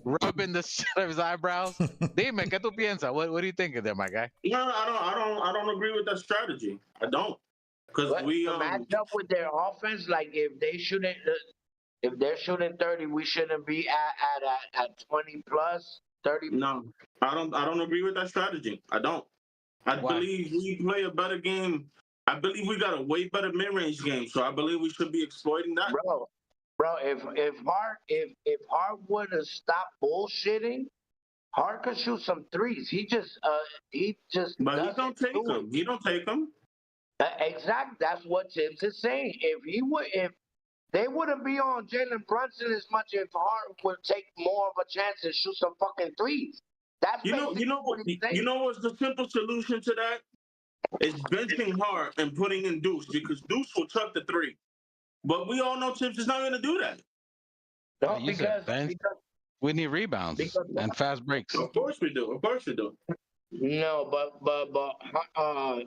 rubbing the shit of his eyebrows. Dime, ¿qué tú piensas? What do you think of that, my guy? No, I don't agree with that strategy. I don't, because we match up with their offense. Like if they're shooting 30, we shouldn't be at 20 plus 30. No, I don't agree with that strategy. I don't. I believe we play a better game. I believe we got a way better mid-range game, so I believe we should be exploiting that. Bro, if Hart would have stopped bullshitting, Hart could shoot some 3s. He just. But he don't take them. He don't take them. Exactly. That's what Tibbs is saying. If they wouldn't be on Jalenbrunson as much if Hart would take more of a chance and shoot some fucking 3s. That's you know what's the simple solution to that? Is benching Hart and putting in Deuce, because Deuce will chuck the 3. But we all know Tibbs is not going to do that. No, because we need rebounds and fast breaks. Of course we do. Of course we do. No, but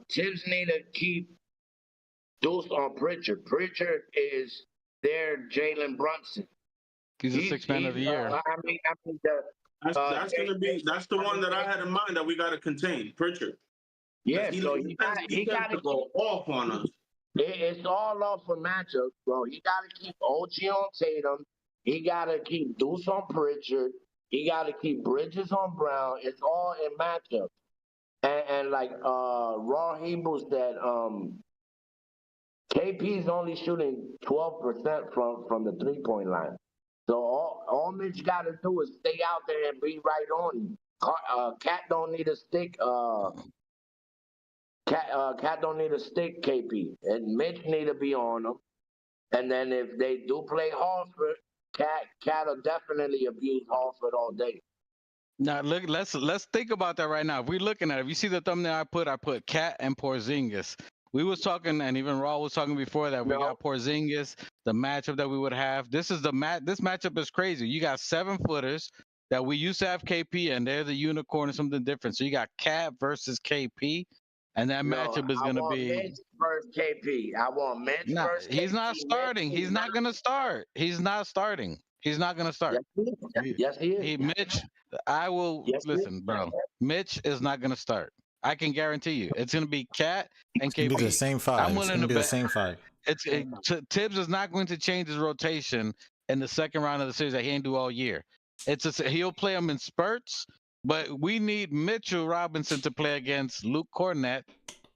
Tibbs need to keep Deuce on Pritchard. Pritchard is their Jalenbrunson. He's a 6-man of the year. That's the one that I had in mind that we got to contain, Pritchard. Yeah, so he got to go off on us. It's all off of matchups, bro. He got to keep OG on Tatum. He got to keep Deuce on Pritchard. He got to keep Bridges on Brown. It's all in matchups. And like Raw Hebrew said, KP's only shooting 12% from the 3-point line. So all Mitch got to do is stay out there and be right on him. Cat don't need a stick. Cat don't need a stick, KP. And Mitch need to be on him. And then if they do play Horford, Cat will definitely abuse Horford all day. Now look, let's think about that right now. If we're looking at it, if you see the thumbnail I put Cat and Porzingis. We was talking, and even Raw was talking before that we got Porzingis, the matchup that we would have. This matchup is crazy. You got 7-footers that we used to have KP and they're the unicorn or something different. So you got Cat versus KP, and that matchup is going to be. Mitch versus KP. I want Mitch No, versus KP. he's not starting. He's not going to start. He's not starting. He's not going to start. Yes, he is. Mitch, I will listen, bro. Mitch is not going to start. I can guarantee you, it's going to be Cat and KP. It'll be the same five. I'm It's willing gonna to be the bet. same five. Tibbs is not going to change his rotation in the second round of the series that he ain't do all year. He'll play him in spurts, but we need Mitchell Robinson to play against Luke Cornett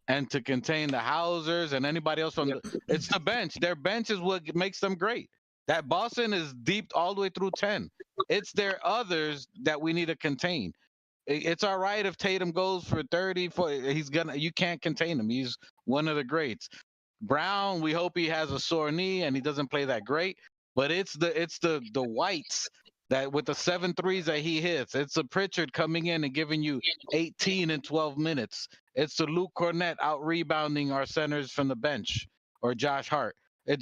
and to contain the Hausers and anybody else from it's the bench. Their bench is what makes them great. That Boston is deep all the way through 10. It's their others that we need to contain. It's all right if Tatum goes for 30. You can't contain him. He's one of the greats. Brown, we hope he has a sore knee and he doesn't play that great. But it's the whites that with the 7 threes that he hits. It's the Pritchard coming in and giving you 18 in 12 minutes. It's the Luke Cornett out rebounding our centers from the bench or Josh Hart.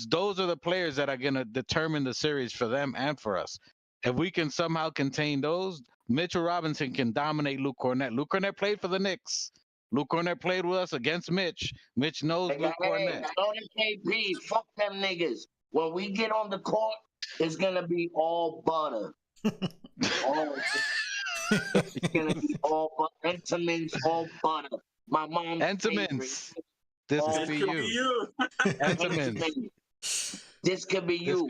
Those are the players that are going to determine the series for them and for us. If we can somehow contain those, Mitchell Robinson can dominate Luke Cornett. Luke Cornett played for the Knicks. Luke Cornett played with us against Mitch. Mitch knows Luke Cornett. KP, fuck them niggas. When we get on the court, it's going to be all butter. It's going to be all butter. Entenmann's all butter. My mom's Entenmann's. This could be you. Entenmann's. This could be you.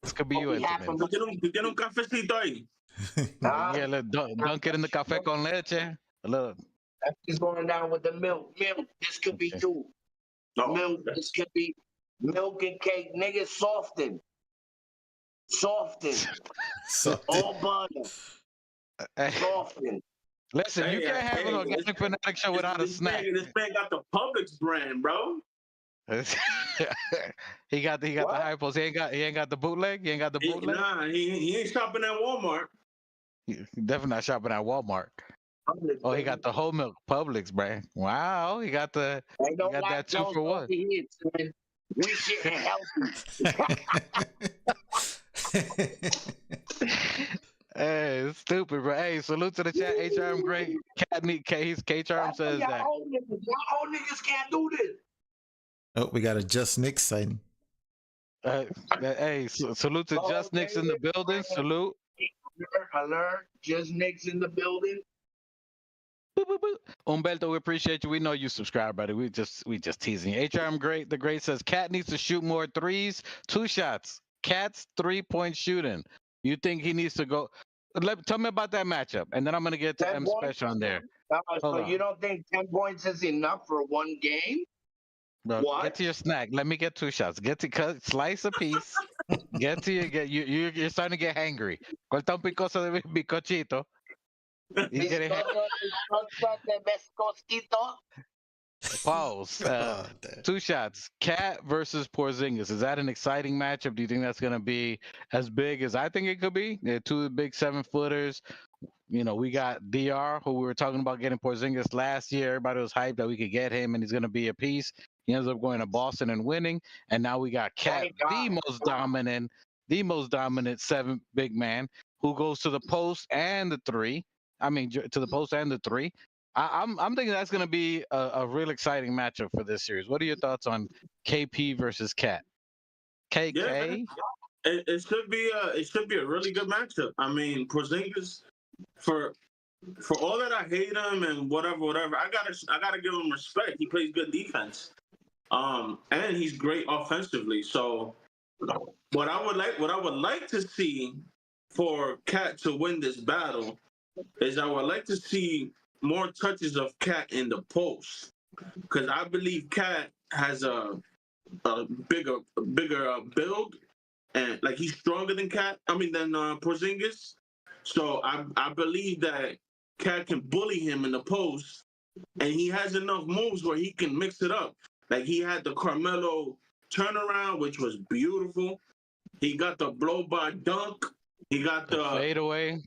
This could be you, Entenmann's. Get un cafecito ahí. Yeah, look, dunk it in the café con leche. Look. That's going down with the milk. Milk, this could be you. Milk, this could be milk and cake. Niggas soften. All butter. Soften. Listen, you can't have an organic fanatic show without a snack. This man got the Publix brand, bro. he got the high post. He ain't got the bootleg. He ain't got the bootleg. Nah, he ain't shopping at Walmart. He definitely not shopping at Walmart. Oh, he got the whole milk Publix brand. Wow, he got that 2 for 1. We getting healthy. Hey, it's stupid, bro. Hey, salute to the chat. HRM great. K-Charm says that. Y'all old niggas can't do this. Oh, we got a Just Knicks sign. Hey, salute to Just Knicks in the building. Salute. Alert. Just Knicks in the building. Boop, boop, boop. Umberto, we appreciate you. We know you subscribe, buddy. We just teasing you. HRM great. The great says Cat needs to shoot more threes. 2 shots. Cat's 3-point shooting. You think he needs to go? Tell me about that matchup, and then I'm gonna get to M Special on there. So you don't think 10 points is enough for one game? Bro, what? Get to your snack. Let me get 2 shots. Slice a piece. You're starting to get hangry. Corta un picoso de bizcochito. You getting Pause. 2 shots. Cat versus Porzingis. Is that an exciting matchup? Do you think that's going to be as big as I think it could be? They're 2 big 7-footers. You know, we got DR, who we were talking about getting Porzingis last year. Everybody was hyped that we could get him and he's going to be a piece. He ends up going to Boston and winning. And now we got Cat, the most dominant 7 big man who goes to the post and the 3. I mean, to the post and the 3. I'm thinking that's going to be a real exciting matchup for this series. What are your thoughts on KP versus Cat? KK? Yeah, it should be a really good matchup. I mean, Porzingis, for all that I hate him and whatever, I gotta give him respect. He plays good defense, and he's great offensively. So, what I would like to see for Cat to win this battle is I would like to see more touches of Cat in the post, because I believe Cat has a bigger build, and like he's stronger than Porzingis. So I believe that Cat can bully him in the post, and he has enough moves where he can mix it up. Like he had the Carmelo turnaround, which was beautiful. He got the blow by dunk. He got the fadeaway.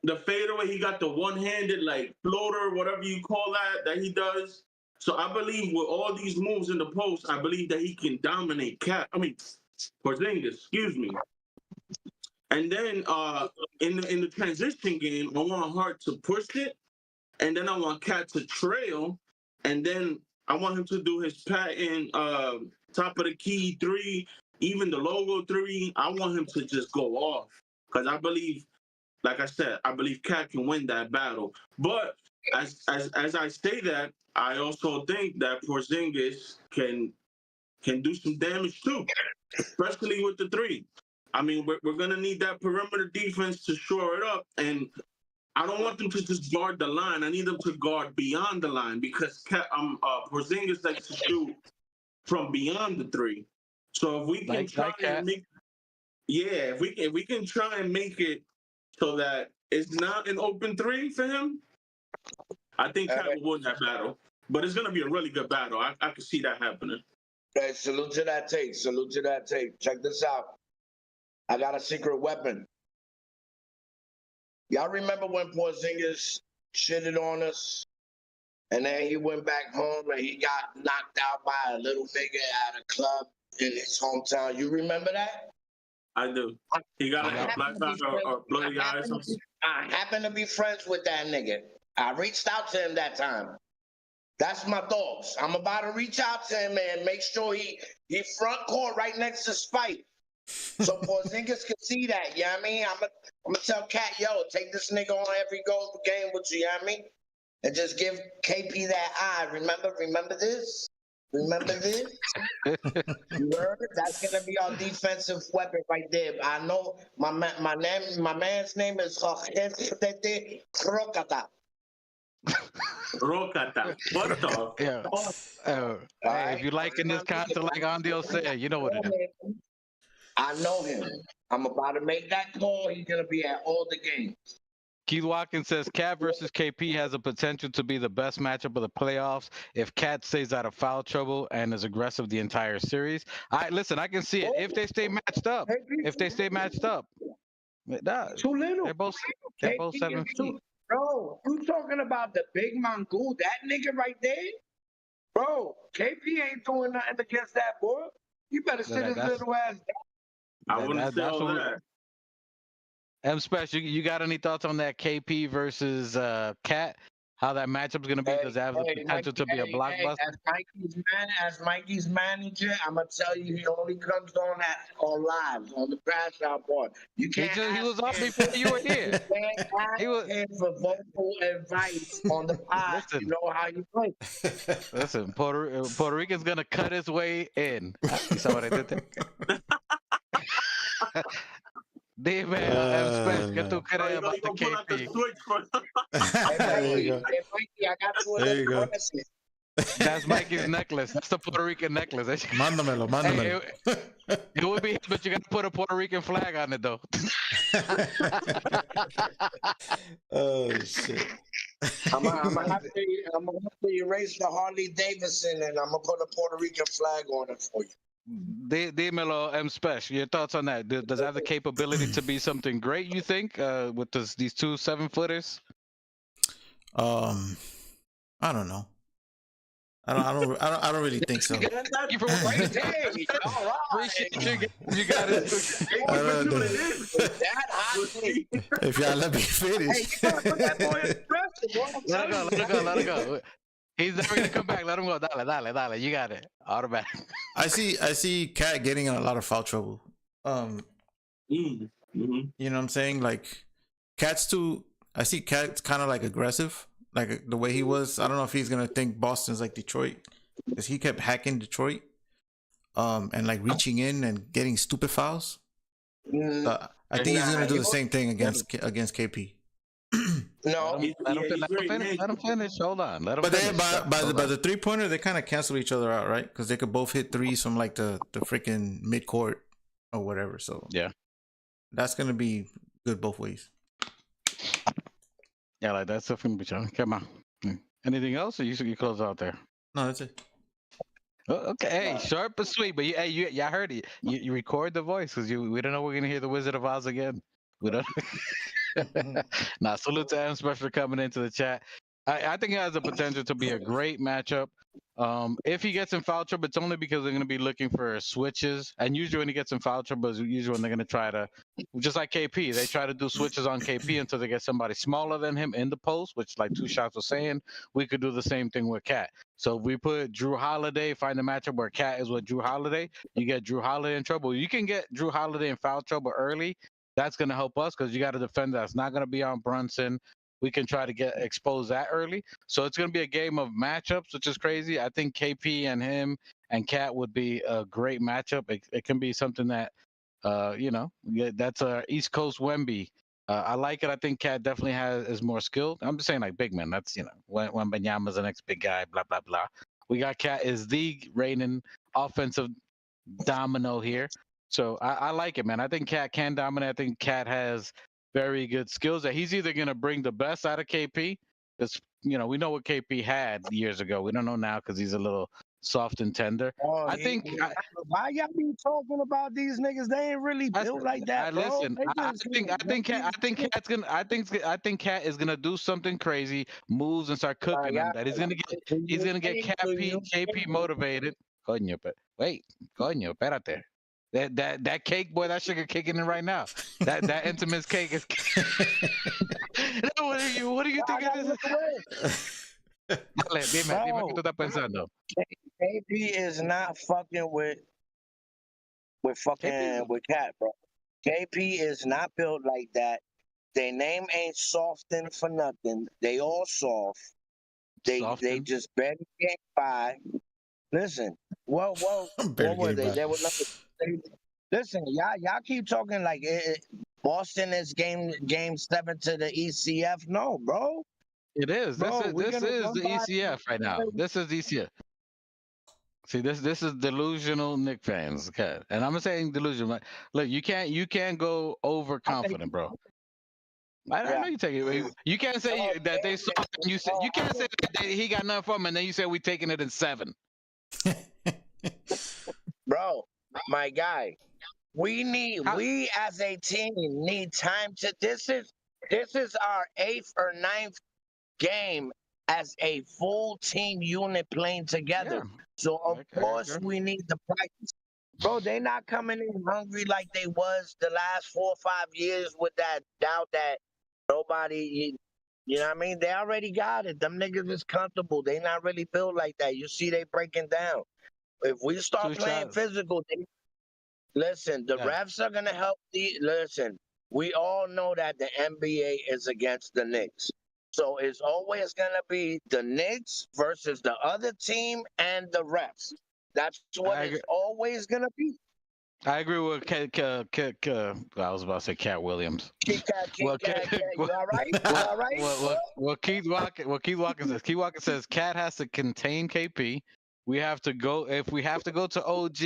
The fadeaway. He got the one-handed like floater, whatever you call that he does. So I believe with all these moves in the post, I believe that he can dominate Porzingis. Excuse me. And then in the transition game, I want Hart to push it, and then I want Cat to trail, and then I want him to do his patent top of the key three, even the logo three. I want him to just go off because I believe, like I said, I believe Cat can win that battle. But as I say that, I also think that Porzingis can do some damage too, especially with the three. I mean, we're gonna need that perimeter defense to shore it up, and I don't want them to just guard the line. I need them to guard beyond the line because Porzingis likes to shoot from beyond the three. So if we can if we can try and make it so that it's not an open three for him, I think Cat will win that battle. But it's gonna be a really good battle. I can see that happening. Hey, salute to that tape. Salute to that tape. Check this out. I got a secret weapon. Y'all remember when Porzingis shitted on us? And then he went back home and he got knocked out by a little nigga at a club in his hometown. You remember that? I do. He got a black eye or bloody eyes. I happen to be friends with that nigga. I reached out to him that time. That's my thoughts. I'm about to reach out to him and make sure he front court right next to Spike. So Porzingis can see that, you know what I mean? I'm gonna tell Cat, yo, take this nigga on every goal game with you, you know what I mean? And just give KP that eye. Remember this? Remember this? You heard? That's gonna be our defensive weapon right there. I know my man's name is Rokata. Rokata. What the? Yeah. Hey, if you liking this content like Andio said, you know what it is. I know him. I'm about to make that call. He's gonna be at all the games. Keith Watkins says Cat versus KP has a potential to be the best matchup of the playoffs if Cat stays out of foul trouble and is aggressive the entire series. Listen, I can see it if they stay matched up. If they stay matched up, too little. They're both 7 feet. Bro, you talking about the big Mongol? That nigga right there, bro. KP ain't doing nothing against that boy. You better sit his little ass down. I wouldn't say all that. M Special, you got any thoughts on that KP versus Cat? How that matchup's gonna be? Does it have the potential to be a blockbuster? As Mikey's manager, I'm gonna tell you, he only comes on live on the Crash Out Board. You can't. He was off before you were here. He was here for vocal advice on the pod. Listen, you know how you play. Listen, Puerto Rican's gonna cut his way in. You saw what I did there? Dime, ¿qué tú crees about the KP? There you go. That's Mikey's necklace. That's the Puerto Rican necklace. Mándamelo. Hey, it would be, but you got to put a Puerto Rican flag on it, though. Oh, shit. I'm gonna have to erase the Harley Davidson and I'm gonna put a Puerto Rican flag on it for you. Dímelo, M Spesh, your thoughts on that? Does it have the capability to be something great, you think, with these two 7-footers? I don't know. I don't really think so. You got it. If y'all let me finish. Let it go. He's never gonna come back. Let him go. Dale. You got it. Automatic. I see Cat getting in a lot of foul trouble. You know what I'm saying? Like, I see Cat's kind of like aggressive, like the way he was. I don't know if he's gonna think Boston's like Detroit, because he kept hacking Detroit, and like reaching in and getting stupid fouls. So I think he's gonna do the same thing against KP. No, let him finish. Hold on. Let him finish. By the 3-pointer, they kind of cancel each other out, right? Because they could both hit threes from like the freaking midcourt or whatever. So yeah, that's gonna be good both ways. Yeah, like that's something. Come on. Anything else, or you close out there? No, that's it. Okay, hey, short but sweet. But y'all heard it. You record the voice because we don't know we're gonna hear the Wizard of Oz again. We don't. Nah, salute to M Special for coming into the chat. I think it has the potential to be a great matchup. If he gets in foul trouble, it's only because they're going to be looking for switches. And usually when he gets in foul trouble, is usually when they're going to try to, just like KP, they try to do switches on KP until they get somebody smaller than him in the post, which like Two Shots was saying, we could do the same thing with Cat. So if we put Drew Holiday, find a matchup where Cat is with Drew Holiday, you get Drew Holiday in trouble. You can get Drew Holiday in foul trouble early. That's going to help us because you got a defender that's not going to be on Brunson. We can try to get expose that early. So it's going to be a game of matchups, which is crazy. I think KP and him and Cat would be a great matchup. It can be something that, that's a East Coast Wemby. I like it. I think Cat definitely is more skilled. I'm just saying like big man. That's, when Benyama's the next big guy, blah, blah, blah. We got Cat is the reigning offensive domino here. So I like it, man. I think Cat can dominate. I think Cat has very good skills that he's either going to bring the best out of KP. Because, we know what KP had years ago. We don't know now because he's a little soft and tender. Why y'all be talking about these niggas? They ain't really built like that, bro. Listen, I think Cat is gonna do something crazy, moves and start cooking them. That he's gonna get KP motivated. Coño, espérate. That cake, boy, that sugar kicking in right now. That Intimates cake is. What do you think it is? Dale, dime qué tú estás pensando. KP is not fucking with Cat, bro. KP is not built like that. Their name ain't softened for nothing. They all soft. They just barely get by. Listen, what were they? They were listen, y'all keep talking like Boston is game 7 to the ECF. No, bro. It is. This is the ECF right now. This is ECF. See, this is delusional Knicks fans. Okay, and I'm saying delusional. Look, you can't go overconfident, bro. I know you take it. You can't say that they saw. You can't say that he got nothing from, and then you say we taking it in 7. Bro, my guy, we as a team need time to. This is our 8th or 9th game as a full team unit playing together. Yeah. So of course we need the practice. Bro, they not coming in hungry like they was the last 4 or 5 years with that doubt that nobody, you know what I mean? They already got it. Them niggas is comfortable. They not really built like that. You see they breaking down. If we start playing physical, listen, the refs are going to help. Listen, we all know that the NBA is against the Knicks. So it's always going to be the Knicks versus the other team and the refs. That's what it's always going to be. I agree with I was about to say Cat Williams. You all right? You all right? What Keith Walker says Cat has to contain KP. We have to go. If we have to go to OG,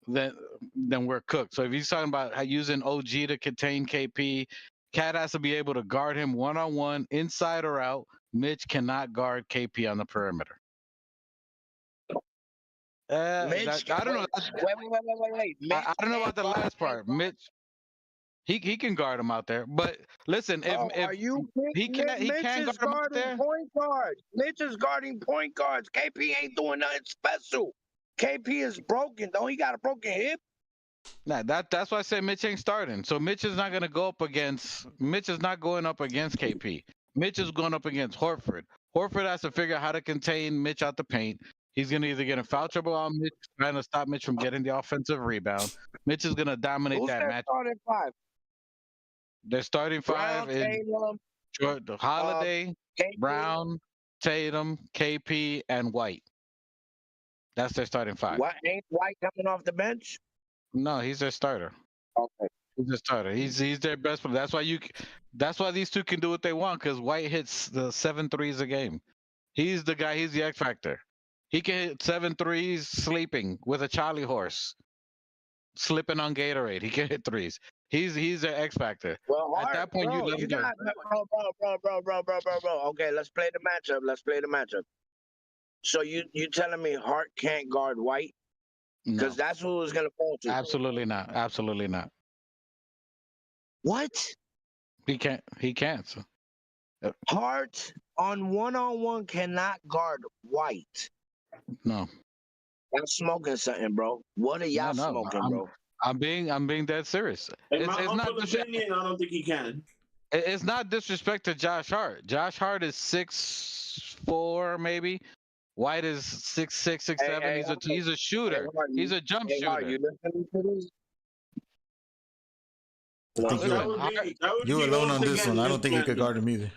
then we're cooked. So if he's talking about using OG to contain KP, Cat has to be able to guard him one-on-one, inside or out. Mitch cannot guard KP on the perimeter. Mitch, I don't know. Wait. I don't know about the last part. Mitch, he can guard him out there. But listen, if he can't guard him out there. Point guard. Mitch is guarding point guards. KP ain't doing nothing special. KP is broken. Don't he got a broken hip? Nah, that's why I say Mitch ain't starting. So Mitch is not going up against KP. Mitch is going up against Horford. Horford has to figure out how to contain Mitch out the paint. He's going to either get in foul trouble on Mitch, trying to stop Mitch from getting the offensive rebound. Mitch is going to dominate that match. Starting 5? They're starting 5 in Holiday, Brown, Tatum, KP, and White. That's their starting 5. What, ain't White coming off the bench? No, he's their starter. Okay. He's their starter. He's their best player. That's why these two can do what they want, because White hits the 7 threes a game. He's the guy. He's the X factor. He can hit 7 threes sleeping with a Charlie horse, slipping on Gatorade. He can hit threes. He's their X factor. Well, at that point, you let him go. Bro. Okay, let's play the matchup. So you telling me Hart can't guard White? Because that's who it's gonna fall to. Absolutely not. What? He can't. So. Hart on one cannot guard White. No. I'm smoking something, bro. What are y'all No, smoking, bro? I'm being dead serious. In It's my not humble opinion, I don't think he can. it's not disrespect to Josh Hart. Josh Hart is 6'4", maybe. White is 6'6", 6'7". Hey, He's a shooter. He's a jump Are shooter. you listening to this? I think Listen, That would you be alone on once this again one. I don't think you could mismanagement. guard him either.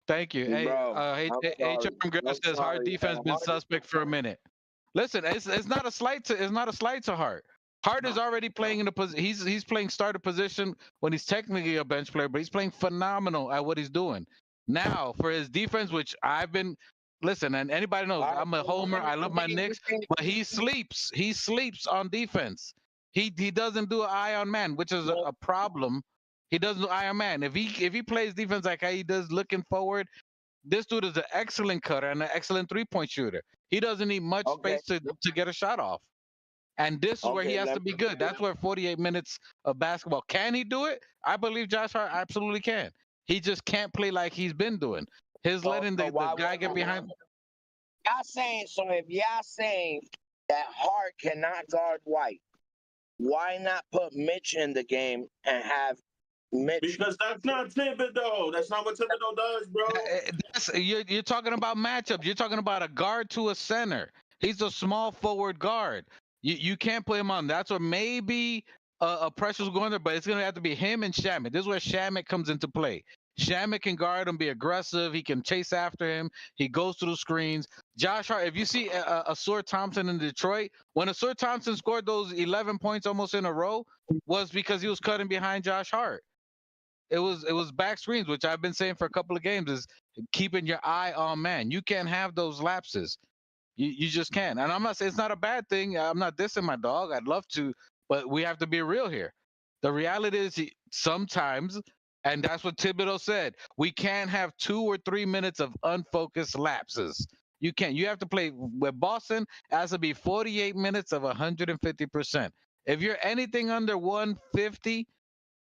Thank you. Hey, Bro, I'm sorry. HM Griff I'm says Hart sorry. defense been suspect for a minute. Listen, it's not a slight to Hart. Hart is already playing in the position. He's playing starter position when he's technically a bench player, but he's playing phenomenal at what he's doing. Now for his defense, which I've been listen, and anybody knows I'm a homer. I love my Knicks, but he sleeps. He sleeps on defense. He doesn't do an eye on man, which is a problem. He doesn't do eye on man. If he plays defense like how he does looking forward, this dude is an excellent cutter and an excellent 3-point shooter. He doesn't need much space to get a shot off. And this is where he has to be good. That's where 48 minutes of basketball. Can he do it? I believe Josh Hart absolutely can. He just can't play like he's been doing. His letting the guy get behind. Y'all saying, so if y'all saying that Hart cannot guard White, why not put Mitch in the game and have Mitch? Because that's not Thibodeau. That's not what Thibodeau does, bro. You're talking about matchups. You're talking about a guard to a center. He's a small forward guard. You can't play him on. That's where maybe a pressure's going there, but it's going to have to be him and Shamet. This is where Shamet comes into play. Shamet can guard him, be aggressive. He can chase after him. He goes through the screens. Josh Hart, if you see Asur Thompson in Detroit, when Asur Thompson scored those 11 points almost in a row, was because he was cutting behind Josh Hart. It was back screens, which I've been saying for a couple of games, is keeping your eye on man. You can't have those lapses. You just can't. And I'm not saying it's not a bad thing. I'm not dissing my dog. I'd love to, but we have to be real here. The reality is sometimes, and that's what Thibodeau said, we can't have 2 or 3 minutes of unfocused lapses. You can't. You have to play with Boston. It has to be 48 minutes of 150%. If you're anything under 150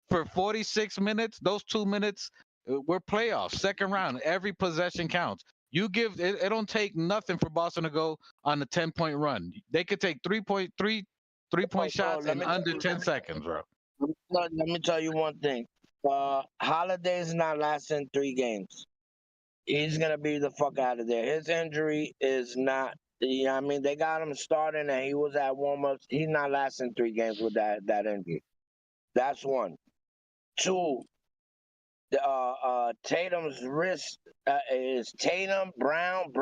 for 46 minutes, those 2 minutes, we're playoffs, second round. Every possession counts. You give it, it don't take nothing for Boston to go on a 10-point run. They could take 3-point shots in under 10 seconds, bro. Let me tell you one thing. Holiday's not lasting 3 games. He's gonna be the fuck out of there. His injury is not. I mean, they got him starting and he was at warm-ups. He's not lasting 3 games with that injury. That's one. 2. Tatum's wrist is Tatum Brown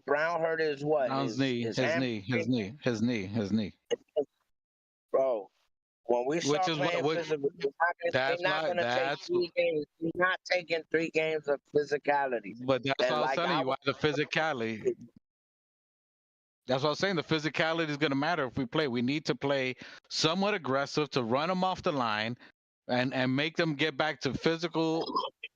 hurt his what? Brown's knee, his knee. Bro, when we start Which is playing physical, they're not gonna take 3 games. He's not taking 3 games of physicality. But that's And what I was like telling you. Why the physicality? That's what I was saying. The physicality is going to matter if we play. We need to play somewhat aggressive to run them off the line and make them get back to physical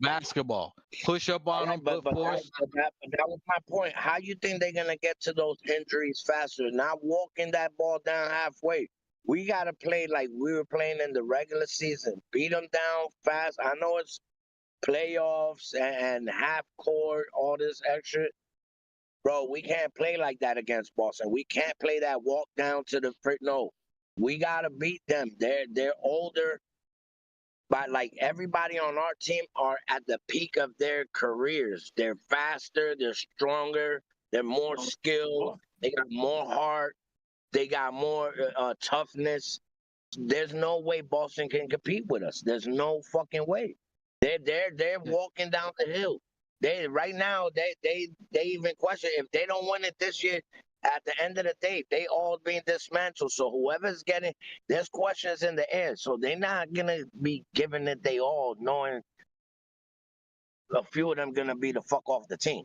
basketball. Push up on them, but force. that was my point. How you think they're gonna get to those injuries faster? Not walking that ball down halfway. We gotta play like we were playing in the regular season. Beat them down fast. I know it's playoffs and half court, all this extra. Bro, we can't play like that against Boston. We can't play that walk down to the no. We gotta beat them. They're older. But like everybody on our team are at the peak of their careers. They're faster, they're stronger, they're more skilled, they got more heart, they got more toughness. There's no way Boston can compete with us. There's no fucking way. They're walking down the hill. Right now they even question if they don't win it this year. At the end of the day, they all being dismantled. So whoever's getting, there's questions in the air. So they're not gonna be giving it they all, knowing a few of them gonna be the fuck off the team.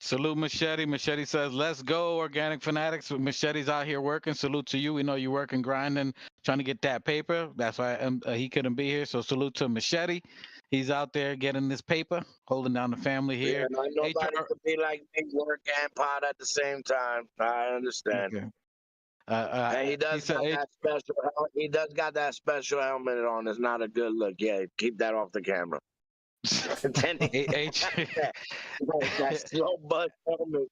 Salute Machete. Machete says, "Let's go, organic fanatics." Machete's out here working. Salute to you. We know you're working, grinding, trying to get that paper. That's why he couldn't be here. So salute to Machete. He's out there getting this paper, holding down the family here. Yeah, nobody could be like me, work and pot at the same time. I understand. Okay. And he does got that special. He does got that special helmet on. It's not a good look. Yeah, keep that off the camera. Then he H that slow buzz moment.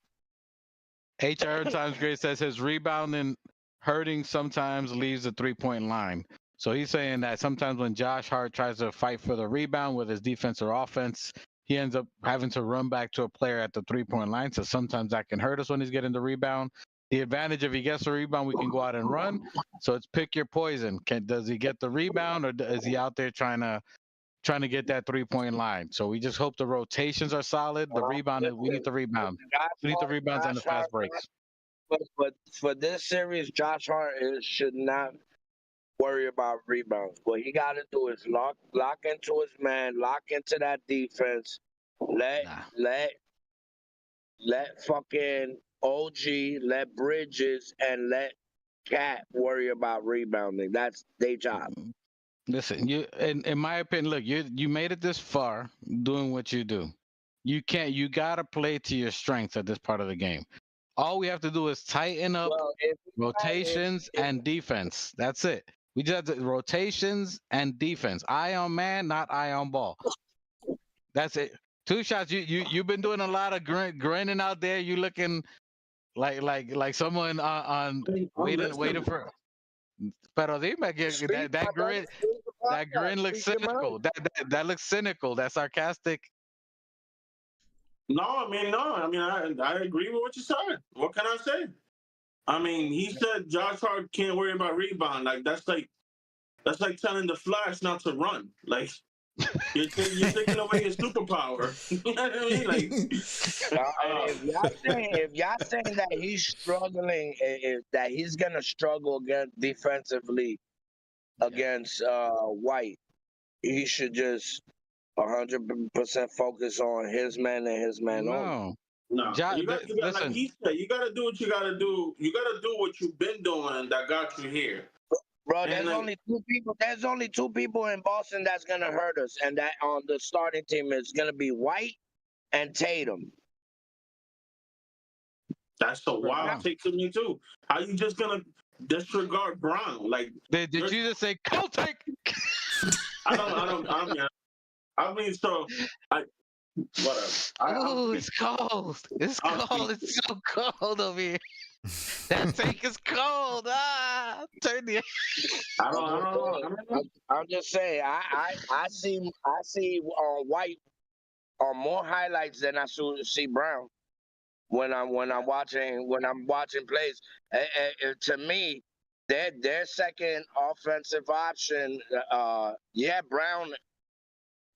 HR Times Great says his rebounding hurting sometimes leaves the 3-point line. So he's saying that sometimes when Josh Hart tries to fight for the rebound with his defense or offense, he ends up having to run back to a player at the 3-point line. So sometimes that can hurt us when he's getting the rebound. The advantage if he gets the rebound, we can go out and run. So it's pick your poison. Does he get the rebound, or is he out there trying to get that 3-point line? So we just hope the rotations are solid. The rebound, we need the rebound. We need the rebounds and the fast breaks. But for this series, Josh Hart should not worry about rebounds. What he got to do is lock into his man, lock into that defense. Let fucking OG, let Bridges, and let Cat worry about rebounding. That's their job. Listen, in my opinion, look, you made it this far doing what you do. You gotta play to your strengths at this part of the game. All we have to do is tighten up rotations and defense. That's it. We just have rotations and defense. Eye on man, not eye on ball. That's it. 2 shots. You've been doing a lot of grinning out there. You looking like someone on waiting for. Pero dime que that grin looks cynical. That looks cynical. That's sarcastic. No, I agree with what you said. What can I say? I mean, he said Josh Hart can't worry about rebound. Like that's like telling the Flash not to run. Like you're taking away his superpower. You know what I mean? Like, if y'all saying that he's struggling, that he's gonna struggle defensively against White, he should just 100% focus on his man and his man only. No, listen. Like he said, you gotta do what you gotta do. You gotta do what you've been doing that got you here. Bro, there's only 2 people. There's only 2 people in Boston that's gonna hurt us, and that on the starting team is gonna be White and Tatum. That's a wild take to me too. How you just gonna disregard Brown? Like, did you just say cold take? Whatever. Oh, it's cold. It's cold. It's so cold over here. That take is cold. Turn the. I don't. I'm just saying. I see on White on more highlights than I see Brown when I'm watching plays. To me, their second offensive option. Brown.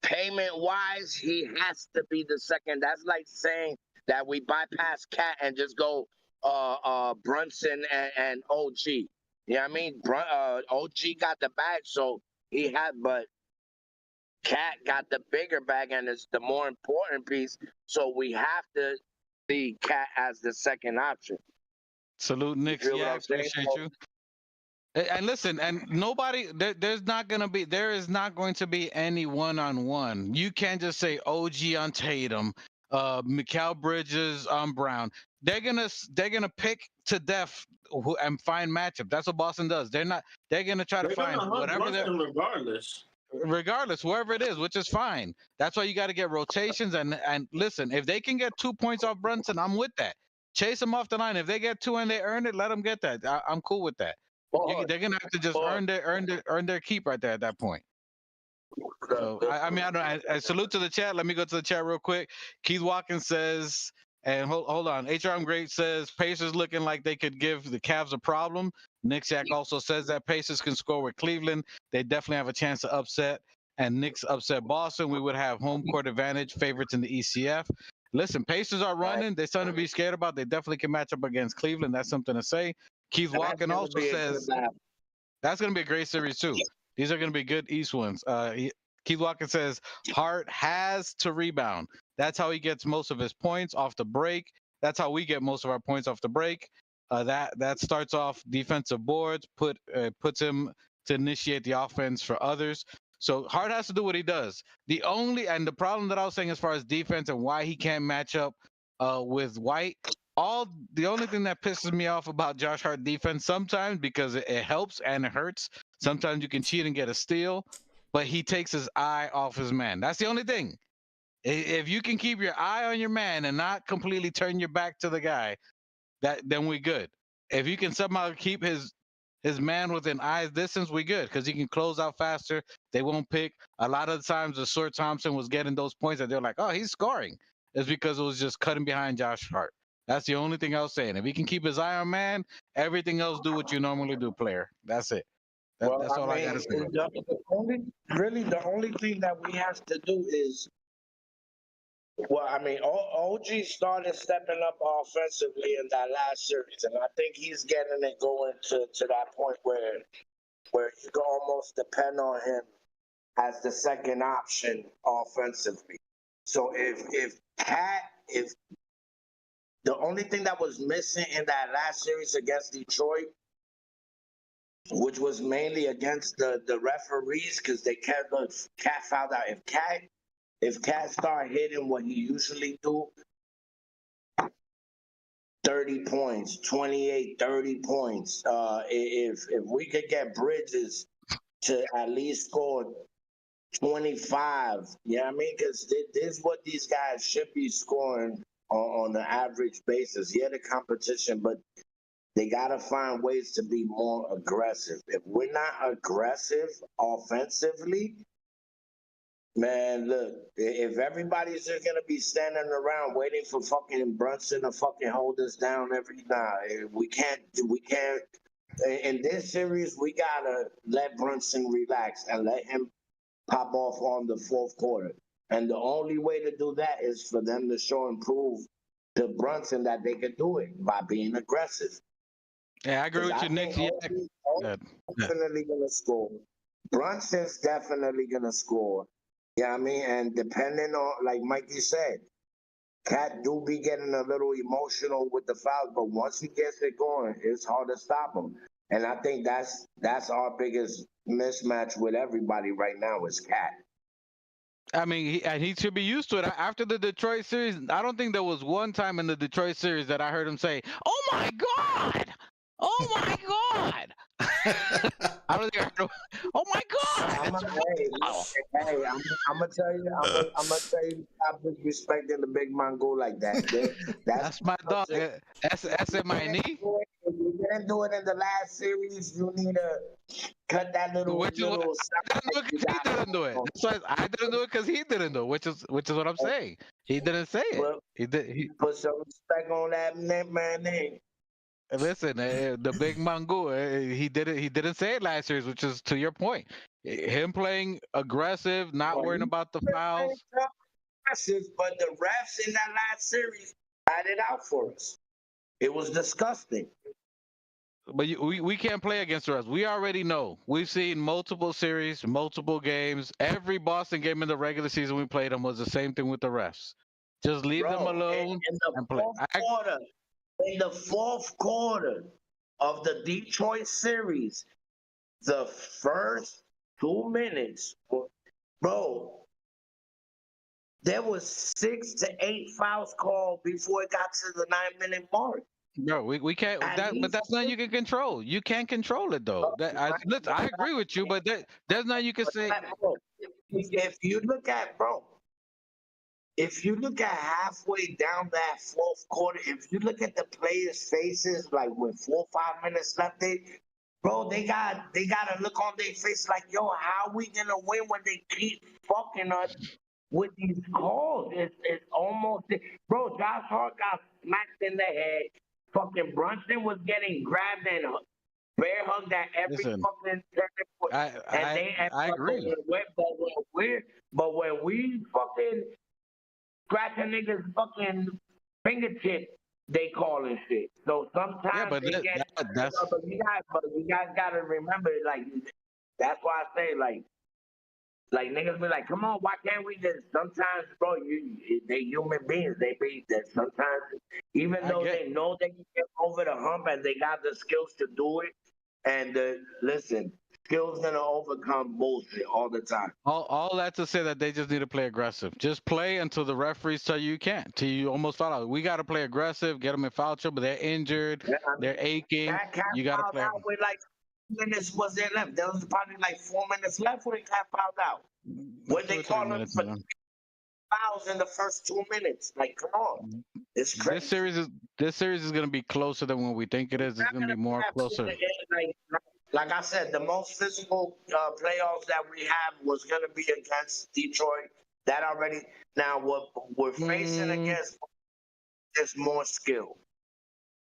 Payment wise, he has to be the second. That's like saying that we bypass Cat and just go Brunson and OG. You know what I mean? OG got the bag, so he had, but Cat got the bigger bag and it's the more important piece. So we have to see Cat as the second option. Salute, Knicks. Yeah, I appreciate you. And listen, and nobody, there is not going to be any one-on-one. You can't just say OG on Tatum, Mikal Bridges on Brown. They're gonna pick to death and find matchup. That's what Boston does. They're gonna try to find whatever regardless, whoever it is, which is fine. That's why you got to get rotations and listen. If they can get 2 points off Brunson, I'm with that. Chase them off the line. If they get 2 and they earn it, let them get that. I'm cool with that. They're gonna have to just earn their keep right there at that point. So I salute to the chat. Let me go to the chat real quick. Keith Watkins says, and hold on. HRM Great says Pacers looking like they could give the Cavs a problem. Nixiak also says that Pacers can score with Cleveland. They definitely have a chance to upset. And Knicks upset Boston. We would have home court advantage, favorites in the ECF. Listen, Pacers are running. There's something to be scared about. They definitely can match up against Cleveland. That's something to say. Keith Walken also says that's going to be a great series too. These are going to be good East ones. Keith Walken says Hart has to rebound. That's how he gets most of his points off the break. That's how we get most of our points off the break. That starts off defensive boards, puts him to initiate the offense for others. So Hart has to do what he does. The problem that I was saying as far as defense and why he can't match up with White. The only thing that pisses me off about Josh Hart defense sometimes, because it helps and it hurts. Sometimes you can cheat and get a steal. but he takes his eye off his man. That's the only thing. If you can keep your eye on your man and not completely turn your back to the guy, then we good. If you can somehow keep his man within eyes distance, we good because he can close out faster. They won't pick. A lot of the times, the Sir Thompson was getting those points that they're like, oh, he's scoring. It's because it was just cutting behind Josh Hart. That's the only thing I was saying. If he can keep his eye on man, everything else do what you normally do, player. That's it. That's all I got to say. The only thing that we have to do is, well, I mean, OG started stepping up offensively in that last series, and I think he's getting it going to that point where you can almost depend on him as the second option offensively. So if the only thing that was missing in that last series against Detroit, which was mainly against the referees, because they kept Cat found out if Cat start hitting what he usually do, 30 points, 28, 30 points. If we could get Bridges to at least score 25, you know what I mean? Because this is what these guys should be scoring on an average basis. Yeah, the competition, but they got to find ways to be more aggressive. If we're not aggressive offensively, man, look, if everybody's just going to be standing around waiting for fucking Brunson to fucking hold us down we can't. In this series, we got to let Brunson relax and let him pop off on the fourth quarter. And the only way to do that is for them to show and prove to Brunson that they can do it by being aggressive. Yeah, I agree with you, Nick. Definitely gonna score. Brunson's definitely gonna score. Yeah, I mean, and depending on, like Mikey said, Cat do be getting a little emotional with the fouls, but once he gets it going, it's hard to stop him. And I think that's our biggest mismatch with everybody right now is Cat. I mean, he should be used to it. After the Detroit series, I don't think there was one time in the Detroit series that I heard him say, "Oh my God! Oh my God!" I don't think I heard him. Oh my God! I'm gonna tell you, stop disrespecting the big Mongo like that. That's my dog. That's in my knee. If you didn't do it in the last series, you need to cut that little. I didn't do it. That's why I didn't do it because he didn't do it, which is what I'm saying. He didn't say it. Well, He put some respect on that man name. Listen, the big Mangu, he didn't say it last series, which is to your point. Him playing aggressive, not worrying about the fouls. Aggressive, but the refs in that last series had it out for us. It was disgusting. But we can't play against the refs. We already know. We've seen multiple series, multiple games. Every Boston game in the regular season we played them was the same thing with the refs. Just leave them alone and play. In the fourth quarter of the Detroit series, the first 2 minutes, bro, there was 6 to 8 fouls called before it got to the 9-minute mark. No, we can't. But that's nothing you can control. You can't control it though. I agree with you, but there's nothing you can say. If you look at halfway down that fourth quarter, if you look at the players' faces, like with 4 or 5 minutes left, they got a look on their face like, yo, how are we gonna win when they keep fucking us with these calls? It's almost, bro. Josh Hart got smacked in the head. Fucking Brunson was getting grabbed and bear hugged at every fucking turn. I agree. But when we fucking scratch a nigga's fucking fingertip, they calling shit. So sometimes you guys gotta remember, like, that's why I say, like niggas be like, come on, why can't we just? Sometimes, bro, they human beings. They be that sometimes, even though they know they can get over the hump and they got the skills to do it. And listen, skills gonna overcome bullshit all the time. All that to say that they just need to play aggressive. Just play until the referees tell you can't. Till you almost foul out. We gotta play aggressive. Get them in foul trouble. They're injured. They're aching. You gotta play. minutes was there left? There was probably like 4 minutes left when it got fouled out. What they call him for fouls in the first 2 minutes? Like, come on, it's crazy. This series is gonna be closer than what we think it is. It's gonna be more closer. Like I said, the most physical playoffs that we have was gonna be against Detroit. That already. Now what we're facing against is more skill.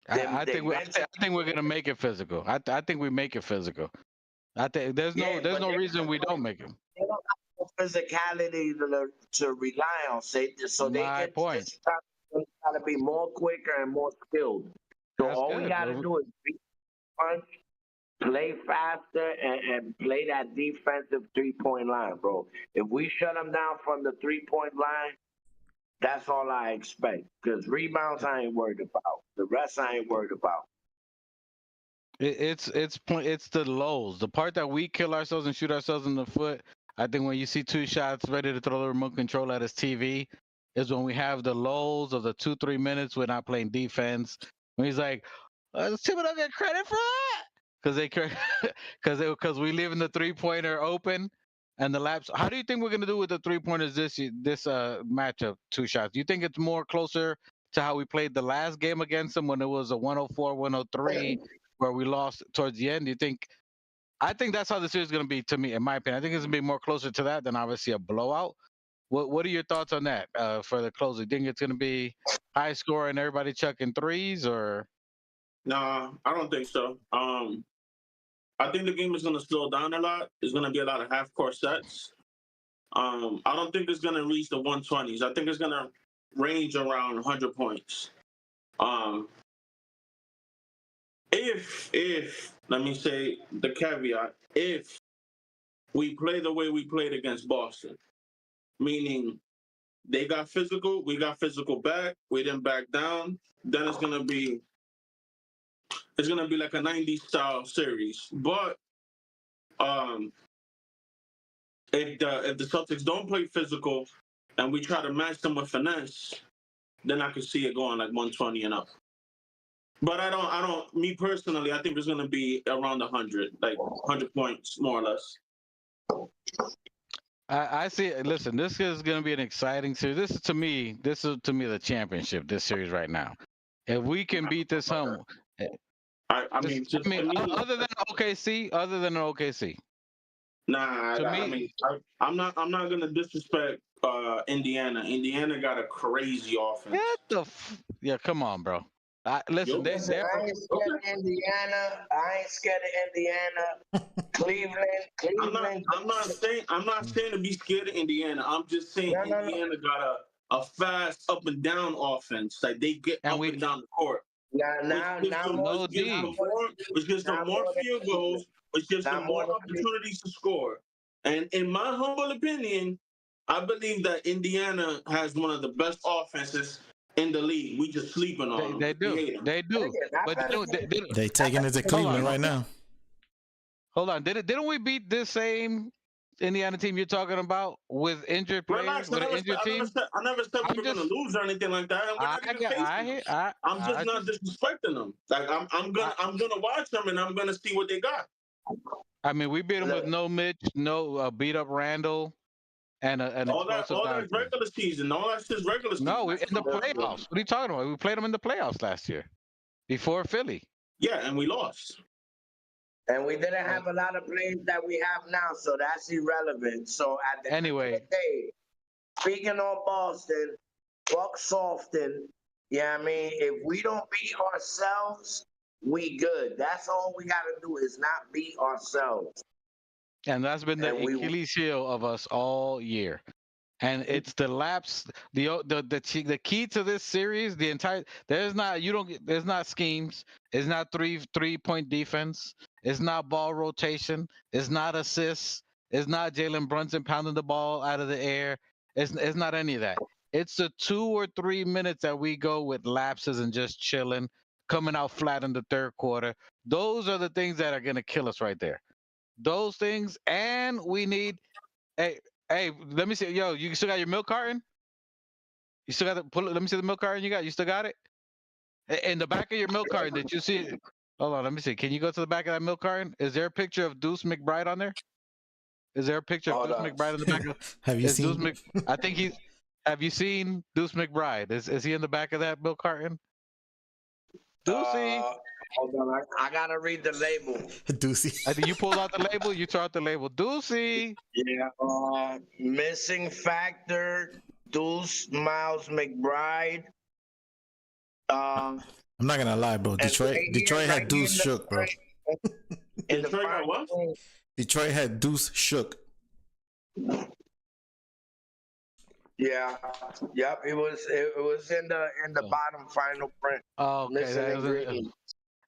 I think we're gonna make it physical. I think we make it physical. I think there's no reason we don't make it. They don't have physicality to rely on. So they get point. Got to be more quicker and more skilled. So That's all good, we got to bro. do is punch, play faster, and play that defensive 3-point line, bro. If we shut them down from the 3-point line, that's all I expect. Because rebounds, I ain't worried about. The rest, I ain't worried about. It's the lows. The part that we kill ourselves and shoot ourselves in the foot. I think when you see two shots ready to throw the remote control at his TV, is when we have the lows of the 2-3 minutes we're not playing defense. When he's like, people don't get credit for that because we leave in the 3-pointer open and the laps. How do you think we're gonna do with the 3-pointers this matchup? Two shots. Do you think it's more closer to how we played the last game against them when it was a 104-103 where we lost towards the end? Do you think? I think that's how the series is going to be, to me, in my opinion. I think it's going to be more closer to that than obviously a blowout. What are your thoughts on that for the close? Do you think it's going to be high score and everybody chucking threes, or? Nah, I don't think so. I think the game is going to slow down a lot. There's going to be a lot of half-court sets. I don't think it's going to reach the 120s. I think it's going to range around 100 points. If let me say the caveat, if we play the way we played against Boston, meaning they got physical, we got physical back, we didn't back down, then it's gonna be like a 90s style series. But if the Celtics don't play physical and we try to match them with finesse, then I could see it going like 120 and up. But I don't. Me personally, I think it's going to be around 100, like 100 points, more or less. I see. Listen, this is going to be an exciting series. This is to me the championship. This series right now. If we can beat this home, other than OKC. Nah, I'm not going to disrespect Indiana. Indiana got a crazy offense. Yeah, come on, bro. Listen, I ain't scared of Indiana. I ain't scared of Indiana. Cleveland. I'm not saying to be scared of Indiana. I'm just saying Indiana got a fast up and down offense. Like they get up and down the court. Which gives them more field goals, which gives them more opportunities to score. And in my humble opinion, I believe that Indiana has one of the best offenses in the league. We just sleeping on them. They do. But they taking it to Cleveland right now. Hold on. Didn't we beat this same Indiana team you're talking about with injured players? With an injured team? I never said we were going to lose or anything like that. I'm just not disrespecting them. Like I'm gonna watch them and I'm gonna see what they got. I mean, we beat them with no Mitch, no beat up Randall. And all that's regular season. All that's just regular season. No, in the playoffs. What are you talking about? We played them in the playoffs last year, before Philly. Yeah, and we lost. And we didn't have a lot of players that we have now, so that's irrelevant. So at the end of the day, speaking on Boston, Buck Softon, I mean, if we don't beat ourselves, we good. That's all we got to do is not beat ourselves. And that's been the Achilles heel of us all year. And it's the lapse, the key to this series, there's not schemes, it's not three-point defense, it's not ball rotation, it's not assists, it's not Jalenbrunson pounding the ball out of the air, it's not any of that. It's the 2 or 3 minutes that we go with lapses and just chilling, coming out flat in the third quarter. Those are the things that are gonna kill us right there. Those things, and we need Hey, let me see. Yo, you still got your milk carton? You still got let me see the milk carton you got. You still got it? In the back of your milk carton, did you see it? Hold on, let me see. Can you go to the back of that milk carton? Is there a picture of Deuce McBride on there? Is there a picture of Hold Deuce up. McBride in the back of? Have you Is Deuce seen? I think he's. Have you seen Deuce McBride? Is he in the back of that milk carton? Deucey. Hold on. I gotta read the label. Deucey. I think you pulled out the label. You tore out the label. Deucey. Yeah. Missing factor. Deuce Miles McBride. I'm not gonna lie, bro. Detroit had Deuce shook, bro. In the Detroit got what? Detroit had Deuce shook. Yeah. Yep. It was in the bottom final print. Oh, okay. Missing That was ingredient.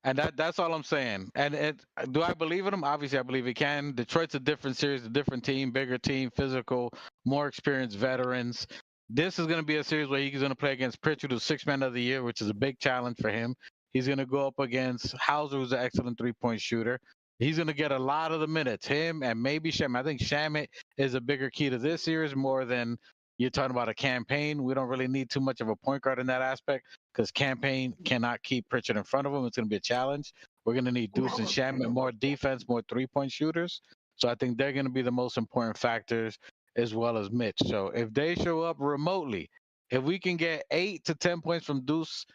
And that's all I'm saying. And do I believe in him? Obviously, I believe he can. Detroit's a different series, a different team, bigger team, physical, more experienced veterans. This is going to be a series where he's going to play against Pritchard, who's Sixth Man of the Year, which is a big challenge for him. He's going to go up against Hauser, who's an excellent three-point shooter. He's going to get a lot of the minutes. Him and maybe Shamet. I think Shamet is a bigger key to this series more than you're talking about a campaign. We don't really need too much of a point guard in that aspect because campaign cannot keep Pritchard in front of him. It's going to be a challenge. We're going to need Deuce and Shamet, more defense, more three-point shooters. So I think they're going to be the most important factors as well as Mitch. So if they show up remotely, if we can get 8 to 10 points from Deuce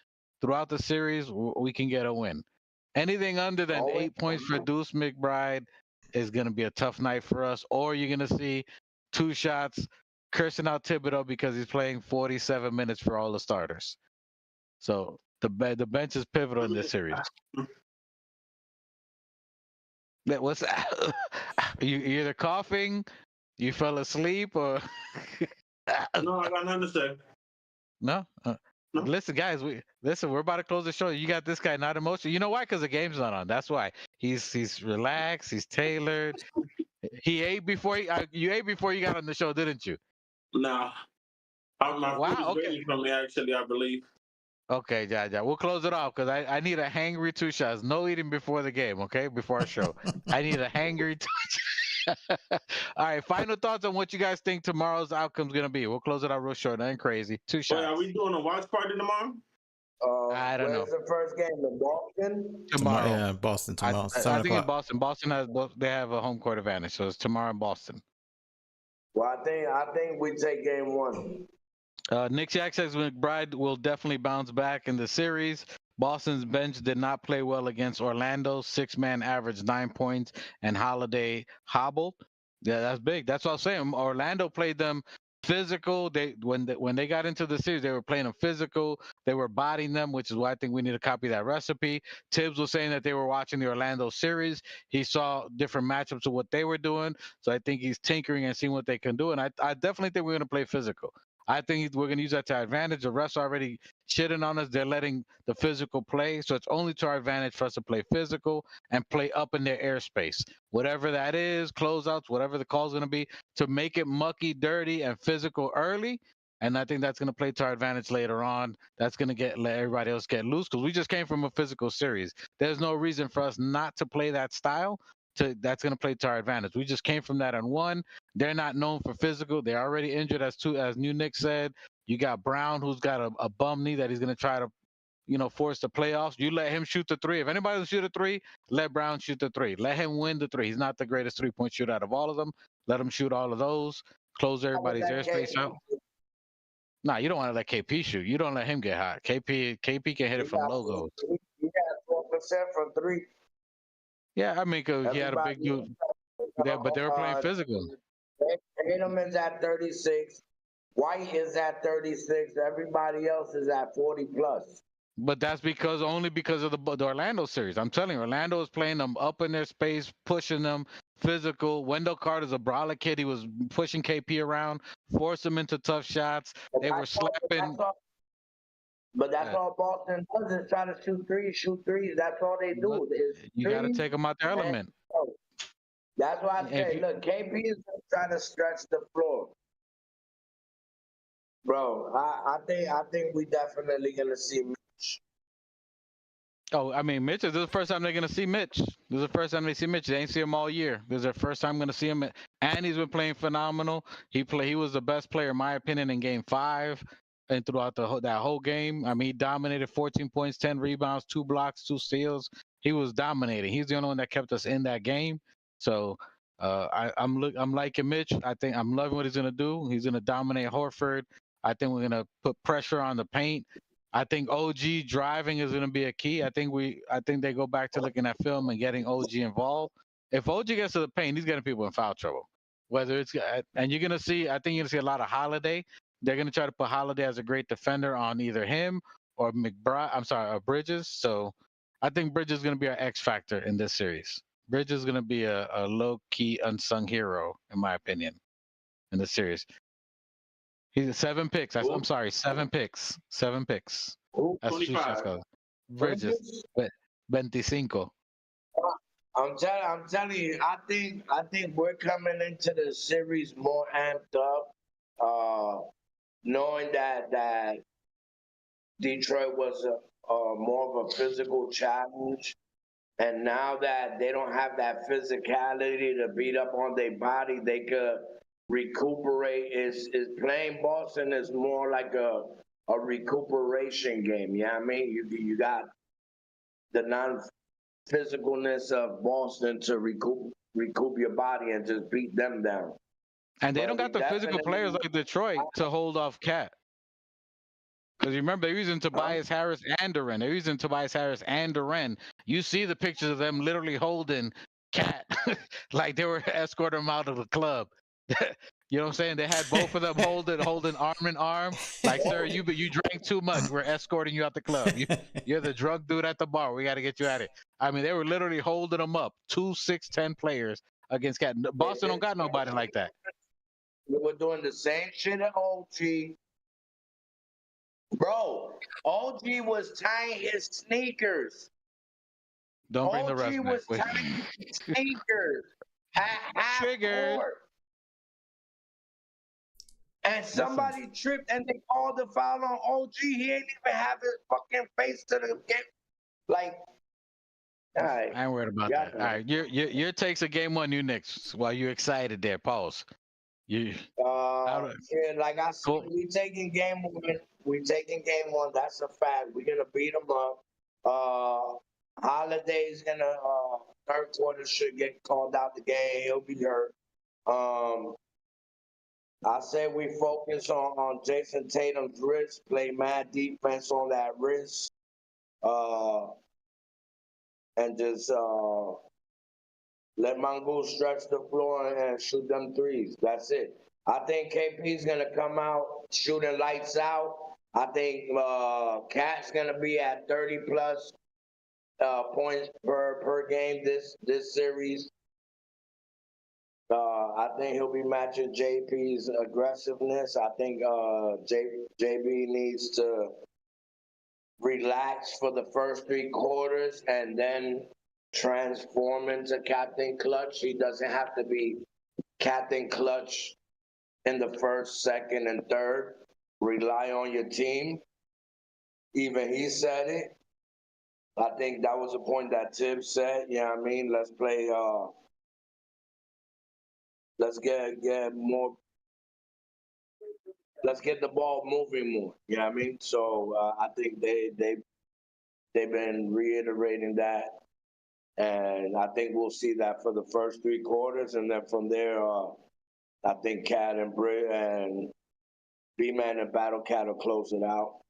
throughout the series, we can get a win. Anything under than 8 points for Deuce McBride is going to be a tough night for us. Or you're going to see 2 shots cursing out Thibodeau because he's playing 47 minutes for all the starters. So the bench is pivotal in this series. What's that? You either coughing, you fell asleep, or No, I got nothing to say. no? No. Listen, guys, we're about to close the show. You got this guy not emotional. You know why? Because the game's not on. That's why. He's relaxed. He's tailored. He ate before you ate before you got on the show, didn't you? Nah. My food is waiting for me, actually, I believe. Okay, yeah. We'll close it off because I need a hangry 2 shots. No eating before the game, okay? Before our show. I need a hangry 2 shots. All right, final thoughts on what you guys think tomorrow's outcome's going to be. We'll close it out real short. Nothing crazy. 2 shots. Wait, are we doing a watch party tomorrow? I don't know. Where's the first game? In Boston? Tomorrow. Yeah, Boston tomorrow. I 7 think in o'clock. Boston. They have a home court advantage, so it's tomorrow in Boston. Well, I think we take game 1. Knicks Access McBride will definitely bounce back in the series. Boston's bench did not play well against Orlando. 6-man averaged 9 points, and Holiday hobbled. Yeah, that's big. That's what I'm saying. Orlando played them physical. When they got into the series, they were playing them physical. They were bodying them, which is why I think we need to copy that recipe. Tibbs was saying that they were watching the Orlando series. He saw different matchups of what they were doing. So I think he's tinkering and seeing what they can do. And I definitely think we're going to play physical. I think we're going to use that to our advantage. The refs are already shitting on us. They're letting the physical play. So it's only to our advantage for us to play physical and play up in their airspace. Whatever that is, closeouts, whatever the call's going to be, to make it mucky, dirty, and physical early. And I think that's going to play to our advantage later on. That's going to let everybody else get loose because we just came from a physical series. There's no reason for us not to play that style. That's going to play to our advantage. We just came from that and won. They're not known for physical. They're already injured, as New Nick said. You got Brown, who's got a bum knee that he's going to try to, force the playoffs. You let him shoot the 3. If anybody will shoot a 3, let Brown shoot the 3. Let him win the 3. He's not the greatest 3-point shooter out of all of them. Let him shoot all of those. Close everybody's airspace out. Nah, you don't want to let KP shoot. You don't let him get hot. KP can hit it from logos. He got 4% from 3. Yeah, I mean, because he had a big dude. But they were playing physical. Tatum is at 36. White is at 36. Everybody else is at 40 plus. But that's only because of the Orlando series. I'm telling you, Orlando is playing them up in their space, pushing them physical. Wendell Carter's a brolic kid. He was pushing KP around, forced him into tough shots. They were slapping. But that's all Boston does is try to shoot threes. That's all they do. You got to take them out their element. That's why I say, look, KP is trying to stretch the floor. Bro, I think we definitely gonna see Mitch. Oh, I mean, Mitch, this is the first time they're gonna see Mitch. This is the first time they see Mitch. They ain't see him all year. This is their first time gonna see him, and he's been playing phenomenal. He was the best player, in my opinion, in Game 5. and throughout that whole game. I mean, he dominated 14 points, 10 rebounds, 2 blocks, 2 steals. He was dominating. He's the only one that kept us in that game. So I'm liking Mitch. I think I'm loving what he's gonna do. He's gonna dominate Horford. I think we're gonna put pressure on the paint. I think OG driving is gonna be a key. I think they go back to looking at film and getting OG involved. If OG gets to the paint, he's getting people in foul trouble. Whether it's and you're gonna see, I think you're gonna see a lot of Holiday. They're gonna try to put Holiday as a great defender on either him or or Bridges. So I think Bridges is gonna be our X factor in this series. Bridges is gonna be a low key unsung hero, in my opinion, in the series. He's 7 picks. I'm sorry, 7 picks. 7 picks. That's 25. Bridges, 25. I'm telling you, I think we're coming into the series more amped up, knowing that Detroit was more of a physical challenge, and now that they don't have that physicality to beat up on their body, they could recuperate. Is playing Boston is more like a recuperation game. You know what I mean? You got the non-physicalness of Boston to recoup your body and just beat them down. And they don't got the physical players like Detroit to hold off Cat. Because remember, they're using Tobias Harris and Duren. They're using Tobias Harris and Duren. You see the pictures of them literally holding Cat like they were escorting him out of the club. You know what I'm saying? They had both of them holding arm in arm. Like, sir, you drank too much. We're escorting you out the club. You're the drug dude at the bar. We got to get you out of it. I mean, they were literally holding them up. 2 6'10" players against Cat. Boston don't got nobody like that. We were doing the same shit at OG. Bro, OG was tying his sneakers. Don't bring the rest. OG was tying his sneakers at half court. And somebody tripped and they called the foul on OG. He ain't even have his fucking face to the game. Like, all right. I ain't worried about that. All right, your takes of game 1, New Knicks. While you excited there, pause. Yeah, like I said, we taking game 1. We taking game 1. That's a fact. We're gonna beat them up. Holiday's gonna third quarter should get called out the game. He'll be hurt. I say we focus on Jason Tatum's wrist, play mad defense on that wrist, and just let Mongoose stretch the floor and shoot them threes. That's it. I think KP's gonna come out shooting lights out. I think Cat's gonna be at 30 plus points per game this series. I think he'll be matching JP's aggressiveness. I think JB needs to relax for the first 3 quarters and then transform into Captain Clutch. He doesn't have to be Captain Clutch in the first, second, and third. Rely on your team. Even he said it. I think that was a point that Tibbs said. You know what I mean? Let's play. Let's get more. Let's get the ball moving more. You know what I mean? So I think they've been reiterating that, and I think we'll see that for the first 3 quarters, and then from there, I think Cat and B-Man and Battle Cat will close it out.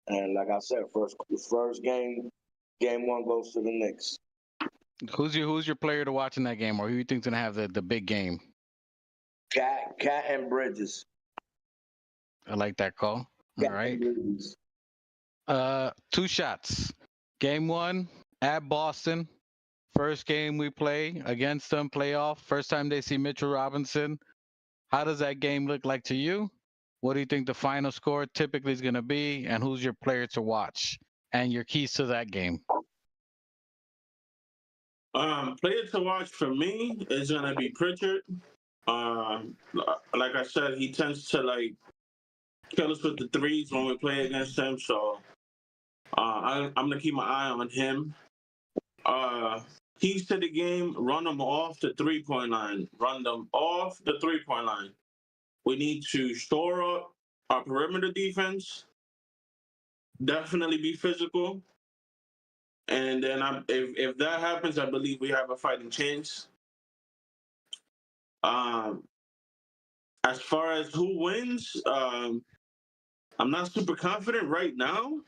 And like I said, first game 1 goes to the Knicks. Who's your player to watch in that game, or who you think's gonna have the big game? Cat and Bridges. I like that call. All right. 2 shots. Game 1 at Boston. First game we play against them, playoff. First time they see Mitchell Robinson. How does that game look like to you? What do you think the final score typically is going to be? And who's your player to watch? And your keys to that game? Player to watch for me is going to be Pritchard. Like I said, he tends to kill us with the threes when we play against him. So I'm going to keep my eye on him. Keys to the game, run them off the 3-point line. Run them off the 3-point line. We need to shore up our perimeter defense, definitely be physical. And then if that happens, I believe we have a fighting chance. As far as who wins, I'm not super confident right now.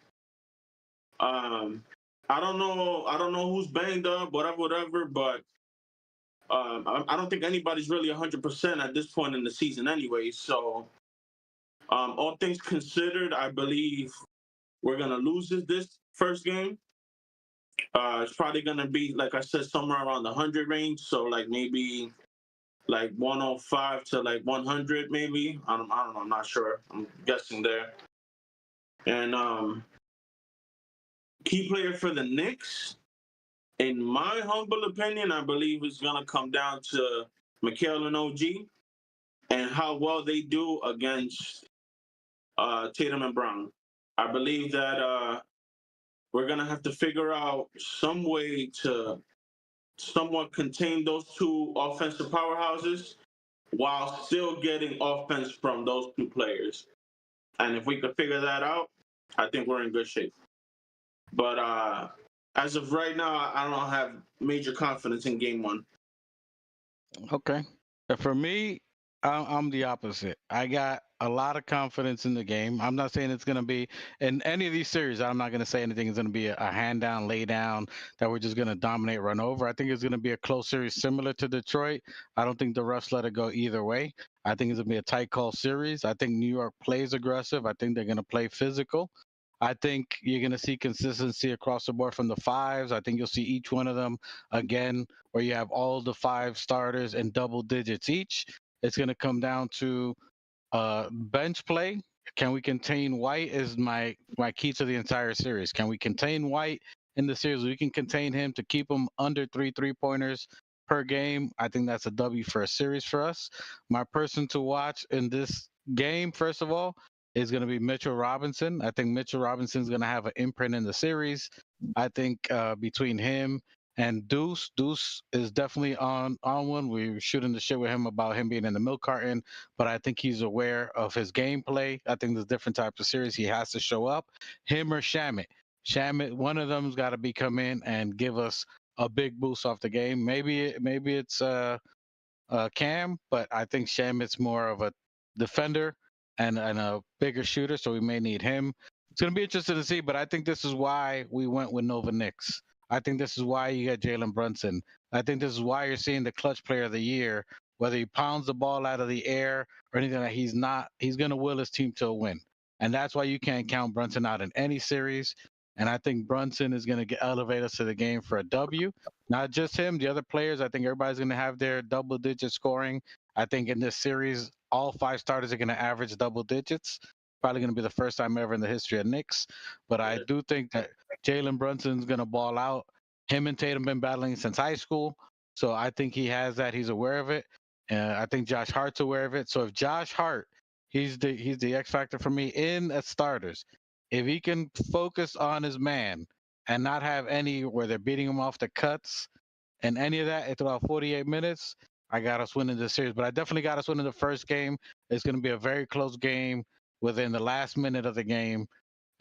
I don't know. I don't know who's banged up, whatever. But I don't think anybody's really 100% at this point in the season, anyway. So, all things considered, I believe we're gonna lose this first game. It's probably gonna be, like I said, somewhere around the 100 range. So, like maybe like 105 to like 100, maybe. I don't know. I'm not sure. I'm guessing there. And key player for the Knicks, in my humble opinion, I believe it's gonna come down to Mikal and OG and how well they do against Tatum and Brown. I believe that we're gonna have to figure out some way to somewhat contain those two offensive powerhouses while still getting offense from those two players. And if we could figure that out, I think we're in good shape. But as of right now, I don't have major confidence in game one. Okay. For me, I'm the opposite. I got a lot of confidence in the game. I'm not saying it's going to be in any of these series. I'm not going to say anything is going to be a hand down, lay down, that we're just going to dominate, run over. I think it's going to be a close series similar to Detroit. I don't think the refs let it go either way. I think it's going to be a tight call series. I think New York plays aggressive. I think they're going to play physical. I think you're going to see consistency across the board from the fives. I think you'll see each one of them again, where you have all the five starters in double digits each. It's going to come down to bench play. Can we contain White is my key to the entire series. Can we contain White in the series? We can contain him to keep him under 3 3-pointers per game. I think that's a W for a series for us. My person to watch in this game, first of all, is going to be Mitchell Robinson. I think Mitchell Robinson is going to have an imprint in the series. I think between him and Deuce is definitely on one. We were shooting the shit with him about him being in the milk carton, but I think he's aware of his gameplay. I think there's different types of series he has to show up. Him or Shamit. Shamit, one of them's got to come in and give us a big boost off the game. Maybe it's Cam, but I think Shamit's more of a defender and a bigger shooter, so we may need him. It's going to be interesting to see, but I think this is why we went with Nova Knicks. I think this is why you got Jalenbrunson. I think this is why you're seeing the clutch player of the year, whether he pounds the ball out of the air or anything like that, he's going to will his team to a win. And that's why you can't count Brunson out in any series. And I think Brunson is going to elevate us to the game for a W. Not just him, the other players. I think everybody's going to have their double-digit scoring. I think in this series, all five starters are going to average double digits. Probably going to be the first time ever in the history of Knicks. But I do think that Jalenbrunson's going to ball out. Him and Tatum been battling since high school. So I think he has that. He's aware of it. I think Josh Hart's aware of it. So if Josh Hart, he's the X factor for me in as starters. If he can focus on his man and not have any where they're beating him off the cuts and any of that throughout 48 minutes, I got us winning this series. But I definitely got us winning the first game. It's going to be a very close game within the last minute of the game.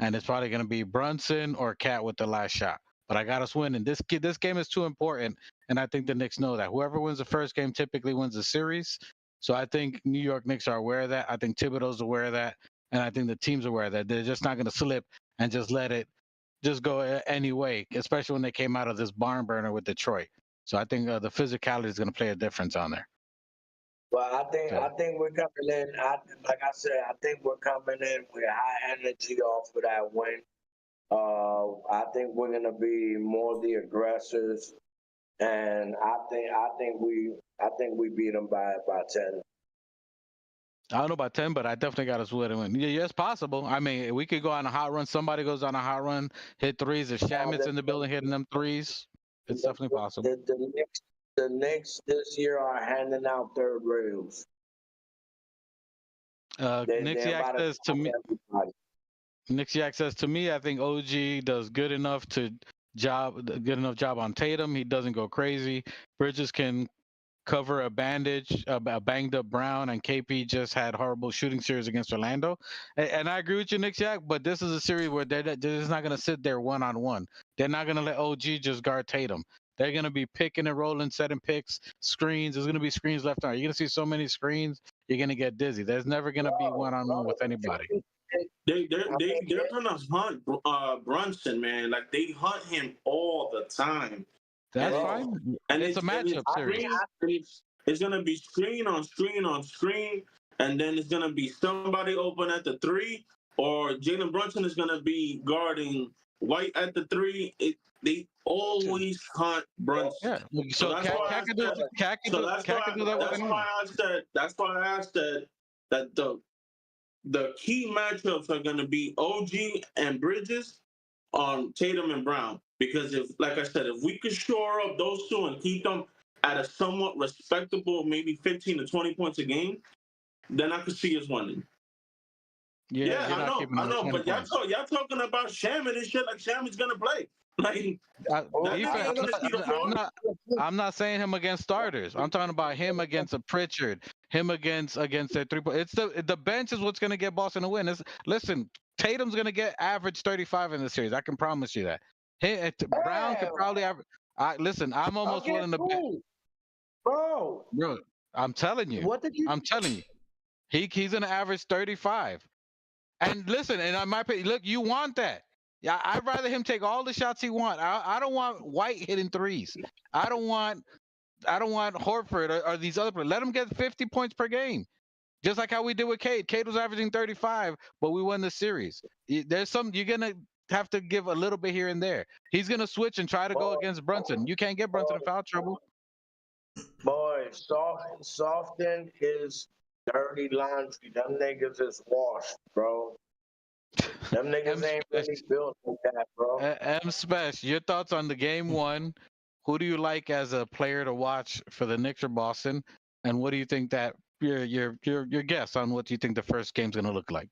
And it's probably going to be Brunson or Cat with the last shot. But I got us winning. This game is too important, and I think the Knicks know that. Whoever wins the first game typically wins the series. So I think New York Knicks are aware of that. I think Thibodeau's aware of that. And I think the team's aware of that. They're just not going to slip and just let it just go any way, especially when they came out of this barn burner with Detroit. So I think the physicality is going to play a difference on there. Well, I think we're coming in. Like I said, I think we're coming in with high energy off of that win. I think we're gonna be more the aggressors, and I think we beat them by 10. I don't know about 10, but I definitely got us winning. Yeah, it's possible. I mean, we could go on a hot run. Somebody goes on a hot run, hit threes. If Shamit's in the building hitting them threes, it's definitely possible. The Knicks this year are handing out third rails. Knicks says to me. Knicks says to me, I think OG does good enough job on Tatum. He doesn't go crazy. Bridges can cover a bandage, a banged up Brown, and KP just had horrible shooting series against Orlando. And I agree with you, Knicks, Jack, but this is a series where they're just not going to sit there one-on-one. They're not going to let OG just guard Tatum. They're going to be picking and rolling, setting picks, screens. There's going to be screens left on. You're going to see so many screens, you're going to get dizzy. There's never going to be one-on-one with anybody. They're gonna hunt Brunson, man. Like they hunt him all the time. That's fine. And it's a matchup series. It's gonna be screen on screen on screen, and then it's gonna be somebody open at the 3, or Jalenbrunson is gonna be guarding White at the 3. They always hunt Brunson. Yeah. So that's why I said that the key matchups are going to be OG and Bridges on Tatum and Brown. Because if we could shore up those two and keep them at a somewhat respectable, maybe 15 to 20 points a game, then I could see us winning. Yeah, I know, but y'all talking about Shaman and shit like Shaman's going to play. Like, I'm not saying him against starters. I'm talking about him against a Pritchard, him against their 3 point. It's the bench is what's going to get Boston to win. Listen, Tatum's going to get average 35 in the series. I can promise you that. Brown could probably average. Listen, I'm almost willing to bet. Bro, I'm telling you. I'm telling you. He's going to average 35. And listen, and I might pay. Look, you want that. Yeah, I'd rather him take all the shots he wants. I don't want White hitting threes. I don't want Horford or these other players. Let him get 50 points per game, just like how we did with Cade. Cade was averaging 35, but we won the series. There's some you're gonna have to give a little bit here and there. He's gonna switch and try to go against Brunson. You can't get Brunson in foul trouble. Boy, Softon is dirty laundry. Them niggas is washed, bro. Them niggas ain't really built like that, bro. M-Special, your thoughts on the game one? Who do you like as a player to watch for the Knicks or Boston? And what do you think that your guess on what you think the first game's gonna look like?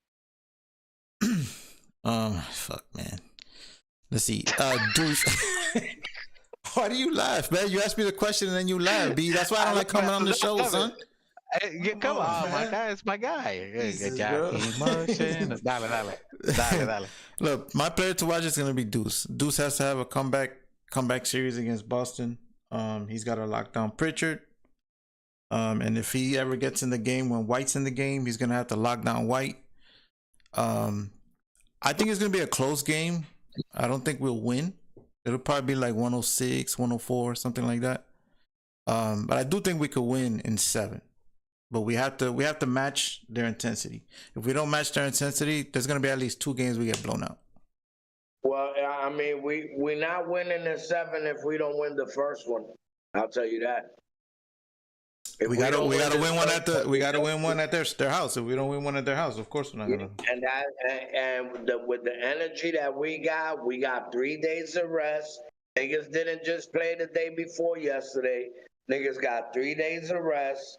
Fuck, man. Let's see. Deuce. Why do you laugh, man? You asked me the question and then you laugh, B. That's why I don't like coming on the show, son. Come on, my guy. It's my guy. Dale. Look, my player to watch is gonna be Deuce. Deuce has to have a comeback series against Boston. He's got to lock down Pritchard. And if he ever gets in the game when White's in the game, he's gonna have to lock down White. I think it's gonna be a close game. I don't think we'll win. It'll probably be like 106, 104, something like that. But I do think we could win in 7. But we have to match their intensity. If we don't match their intensity, there's gonna be at least 2 games we get blown out. Well, I mean, we're not winning in 7 if we don't win the first one. I'll tell you that. We gotta win one at their house. If we don't win one at their house, of course we're not gonna. With the energy that we got 3 days of rest. Niggas didn't just play the day before yesterday. Niggas got 3 days of rest.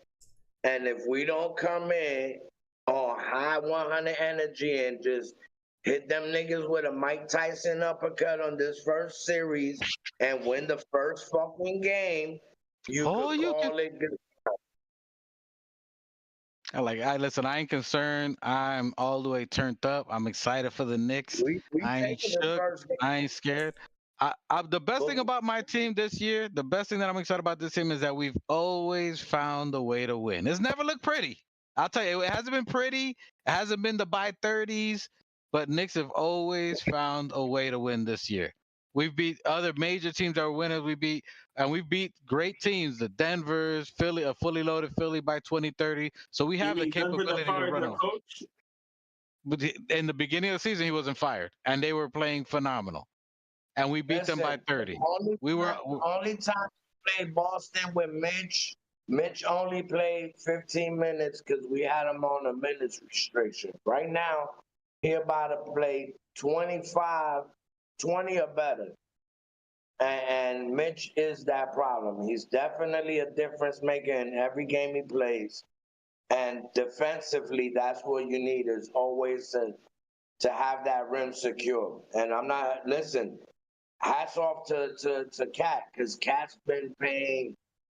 And if we don't come in on high 100 energy and just hit them niggas with a Mike Tyson uppercut on this first series and win the first fucking game, you can call it good. Listen, I ain't concerned. I'm all the way turned up. I'm excited for the Knicks. I ain't shook. I ain't scared. The best thing about my team this year, the best thing that I'm excited about this team is that we've always found a way to win. It's never looked pretty. I'll tell you, it hasn't been pretty. It hasn't been the by 30s, but Knicks have always found a way to win this year. We've beat other major teams that were winners. We beat great teams, the Denvers, Philly, a fully loaded Philly by 2030. So we have the capability to run them. But in the beginning of the season, he wasn't fired, and they were playing phenomenal. And we beat them by 30. Only time we played Boston with Mitch. Mitch only played 15 minutes because we had him on a minutes restriction. Right now, he about to play 25, 20 or better. And Mitch is that problem. He's definitely a difference maker in every game he plays. And defensively, that's what you need, is always to have that rim secure. And hats off to Cat, because Cat's been paying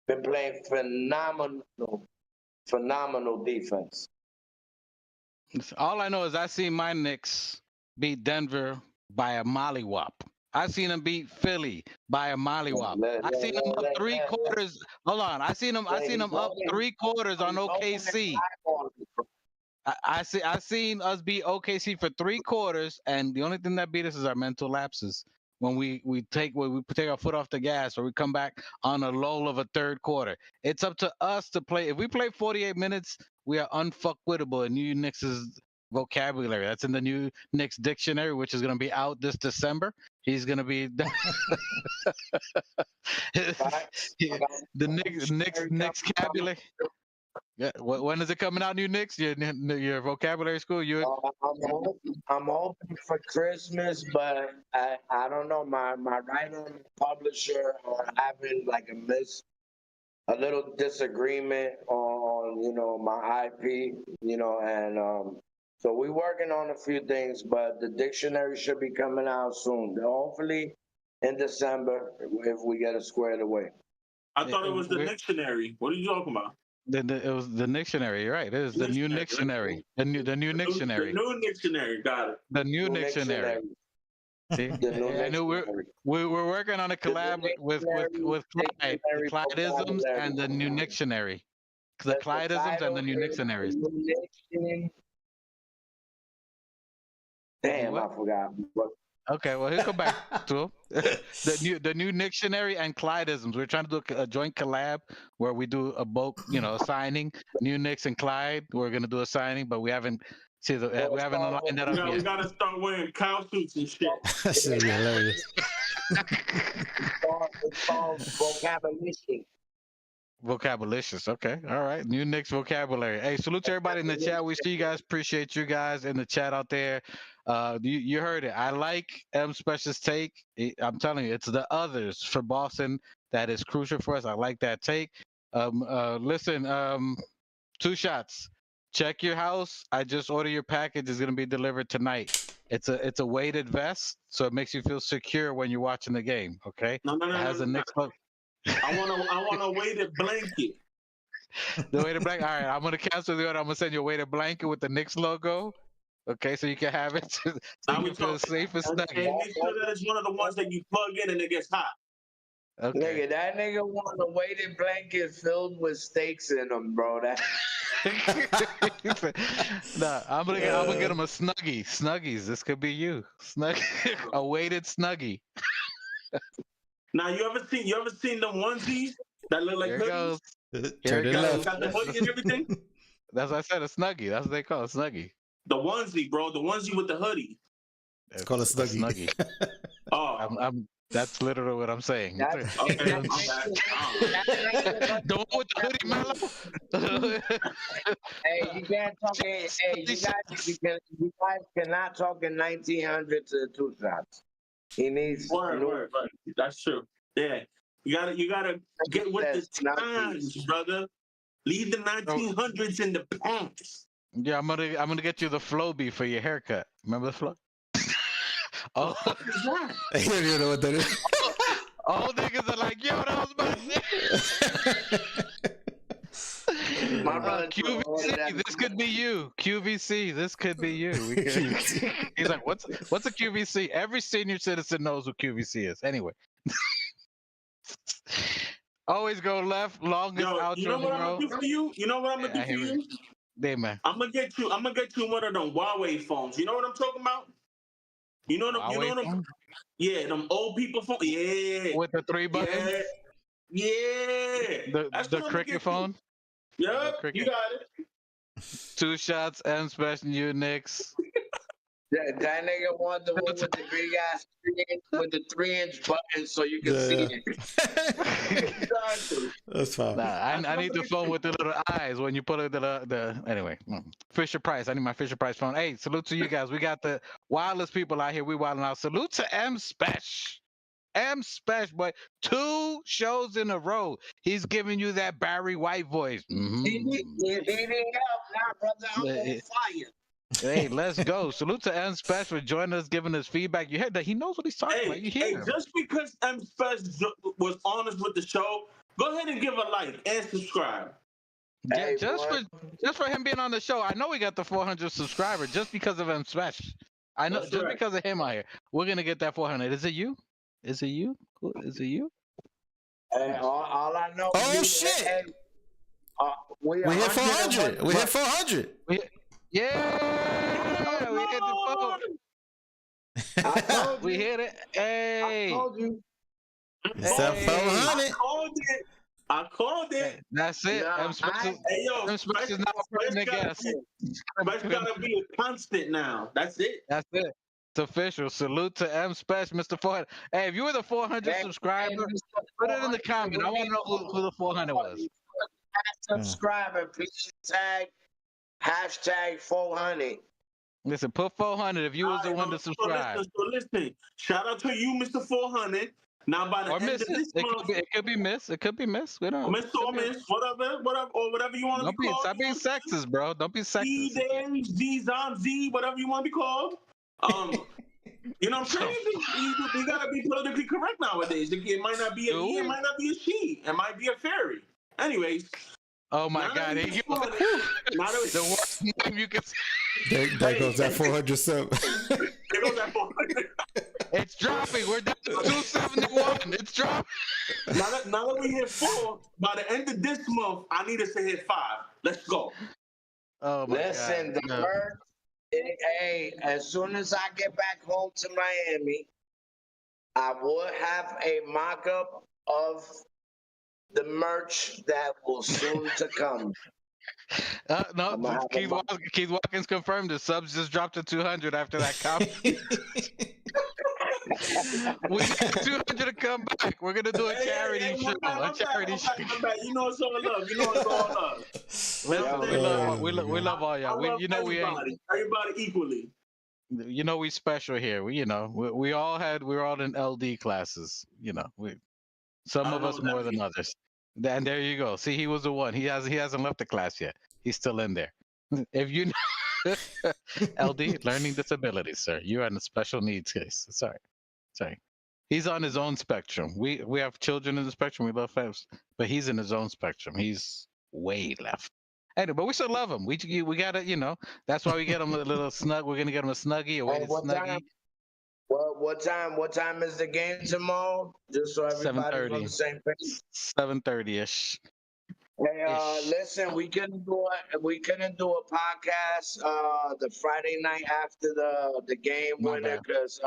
been playing phenomenal defense. All I know is I seen my Knicks beat Denver by a mollywop. I seen them beat Philly by a mollywop. I seen them up 3 quarters. Hold on, I seen them up 3 quarters on OKC. I seen us beat OKC for 3 quarters, and the only thing that beat us is our mental lapses. When we take our foot off the gas, or we come back on a lull of a third quarter. It's up to us to play. If we play 48 minutes, we are unfuckwittable in New Knicks' vocabulary. That's in the New Knicks dictionary, which is going to be out this December. He's going to be the Knicks vocabulary. Yeah. When is it coming out, New Knicks? Your vocabulary school? I'm hoping for Christmas, but I don't know. My writer and publisher are having like a little disagreement on my IP, and so we're working on a few things, but the dictionary should be coming out soon. Hopefully in December if we get it squared away. I thought it was the dictionary. What are you talking about? It was the dictionary, right? It is the new dictionary. The new dictionary. The new dictionary, got it. The new dictionary. See? I knew we're working on a collab with Clyde, the Clydeisms and the new dictionary. The Clydeisms and the new dictionaries. Damn, I forgot. Okay, well, he'll come back to him. the new dictionary and Clydeisms. We're trying to do a joint collab where we do a bulk, a signing. New Knicks and Clyde. We're gonna do a signing, but we haven't lined that up yet. We gotta start wearing cow suits and shit. That's hilarious. It's called vocabulation. Vocabulicious. Okay. All right. New Knicks vocabulary. Hey, salute to everybody in the chat. We see you guys. Appreciate you guys in the chat out there. You heard it. I like M Special's take. I'm telling you, it's the others for Boston that is crucial for us. I like that take. Listen, 2 shots. Check your house. I just ordered your package. It's gonna be delivered tonight. It's a weighted vest, so it makes you feel secure when you're watching the game. Okay. No. It has a Knicks logo. I want a weighted blanket. The weighted blanket. All right, I'm gonna cancel the order. I'm gonna send you a weighted blanket with the Knicks logo. Okay, so you can have it. So you can feel safe and snug. And make sure that it's one of the ones that you plug in and it gets hot. Okay. Nigga, that nigga want a weighted blanket filled with steaks in them, bro. Nah, I'm gonna get him a snuggie. Snuggies. This could be you. A weighted snuggie. Now you ever seen the onesies that look like hoodies? Here it goes. Got the hoodie and everything? That's what I said, a snuggie. That's what they call it, a snuggie. The onesie, bro. The onesie with the hoodie. It's called a snuggie. Oh. That's literally what I'm saying. Okay. The one with the hoodie, Mello? Hey, you can't talk. Hey, you guys cannot talk in 1900 to 2 shots. He needs. Word. That's true. Yeah, you gotta get with the times, brother. Leave the 1900s in the past. Yeah, I'm gonna get you the Flowbee for your haircut. Remember the Flow? Oh, What is that? I don't even know what that is. all niggas are like, yo, that was my shit. My brother QVC, this could be you. QVC, this could be you. He's like, what's a QVC? Every senior citizen knows what QVC is. Anyway. Always go left, longest outro you know in the what I'm world. gonna do for you? You know what I'm gonna do for you? Hey, man. I'm gonna get you one of them Huawei phones. You know what I'm talking about? You know them. Yeah, them old people phone. Yeah. With the 3 buttons. Yeah. The cricket phone. Yep. You got it. 2 shots, M Special, New Knicks. That nigga want the one with the big ass 3-inch with the 3-inch button so you can see it. That's fine. Nah, I need the phone with the little eyes when you put it anyway. Fisher Price. I need my Fisher Price phone. Hey, salute to you guys. We got the wildest people out here. We wilding out. Salute to M Special. M Special, boy. 2 shows in a row. He's giving you that Barry White voice. Mm-hmm. He didn't help now, brother. I'm on fire. Hey, let's go. Salute to M Special for joining us, giving us feedback. You heard that he knows what he's talking about. You hear him. Just because M Special was honest with the show Go ahead and give a like and subscribe. Hey, just for him being on the show, I know we got the 400 subscriber just because of him special. I know That's just right. because of him out here. We're gonna get that 400. Is it you? Is it you? Is it you? Hey, all I know. Oh, is, shit. Hey, we We hit 400. We hit 400. Yeah, we hit the phone. I told you. We hit it. Hey, I told you. It's that Hey. 400. I called it. that's it. Nah, M. Spencer, Hey, yo, M. Spencer's now a permanent guest. Spice gotta be a constant now. That's it. That's it. It's official. Salute to M. Special, Mr. 400. Hey, if you were the 400 Hey, subscriber, put it in the comment. I want to know who the 400 was. Subscriber, please tag hashtag 400. Listen, put 400 if you was the All right, one to subscribe. So listen, shout out to you, Mr. 400. Now by the Or end miss of it. this It month, could be miss. It could be miss. We don't. miss or miss, whatever you want to Don't be be. called. Stop being sexist, bro. Don't be Z sexist. days, Z zom, Z, whatever you want to be called. You know what I'm saying? You gotta be politically correct nowadays. It might not be a he, it might not be a she, it might be a fairy. Anyways. Oh my now God! that Here you we- go. now that we- The worst name you can say. There goes that 400 sub. There goes that 400. It's dropping. We're down to 271. It's dropping. Now that we hit 4, by the end of this month, I need us to hit 5. Let's go. Oh my Listen, God. the No. merch. Hey, as soon as I get back home to Miami, I will have a mock-up of the merch that will soon to come. No, I'm gonna have Keith Watkins confirmed the subs just dropped to 200 after that comment. We need 200 to come back. We're gonna do a charity show. A charity show. You know it's all love. You know it's all love. Listen, we love all y'all. I love We everybody equally. you know we special here. We all were all in LD classes. You know, some I of don't us know what more that than means. others. And there you go. See, he was the one. He hasn't left the class yet. He's still in there. If you know LD, learning disabilities, sir. You're in a special needs case. Sorry. He's on his own spectrum. We have children in the spectrum. We love families, but he's in his own spectrum. He's way left. Anyway, but we still love him. We gotta, that's why we get him a little snug. We're gonna get him a snuggie, a weighted what snuggie. time? Well, what time is the game tomorrow? Just so everybody's on the same page. 7:30ish. Hey, listen, we couldn't do a podcast the Friday night after the game My winner bad. because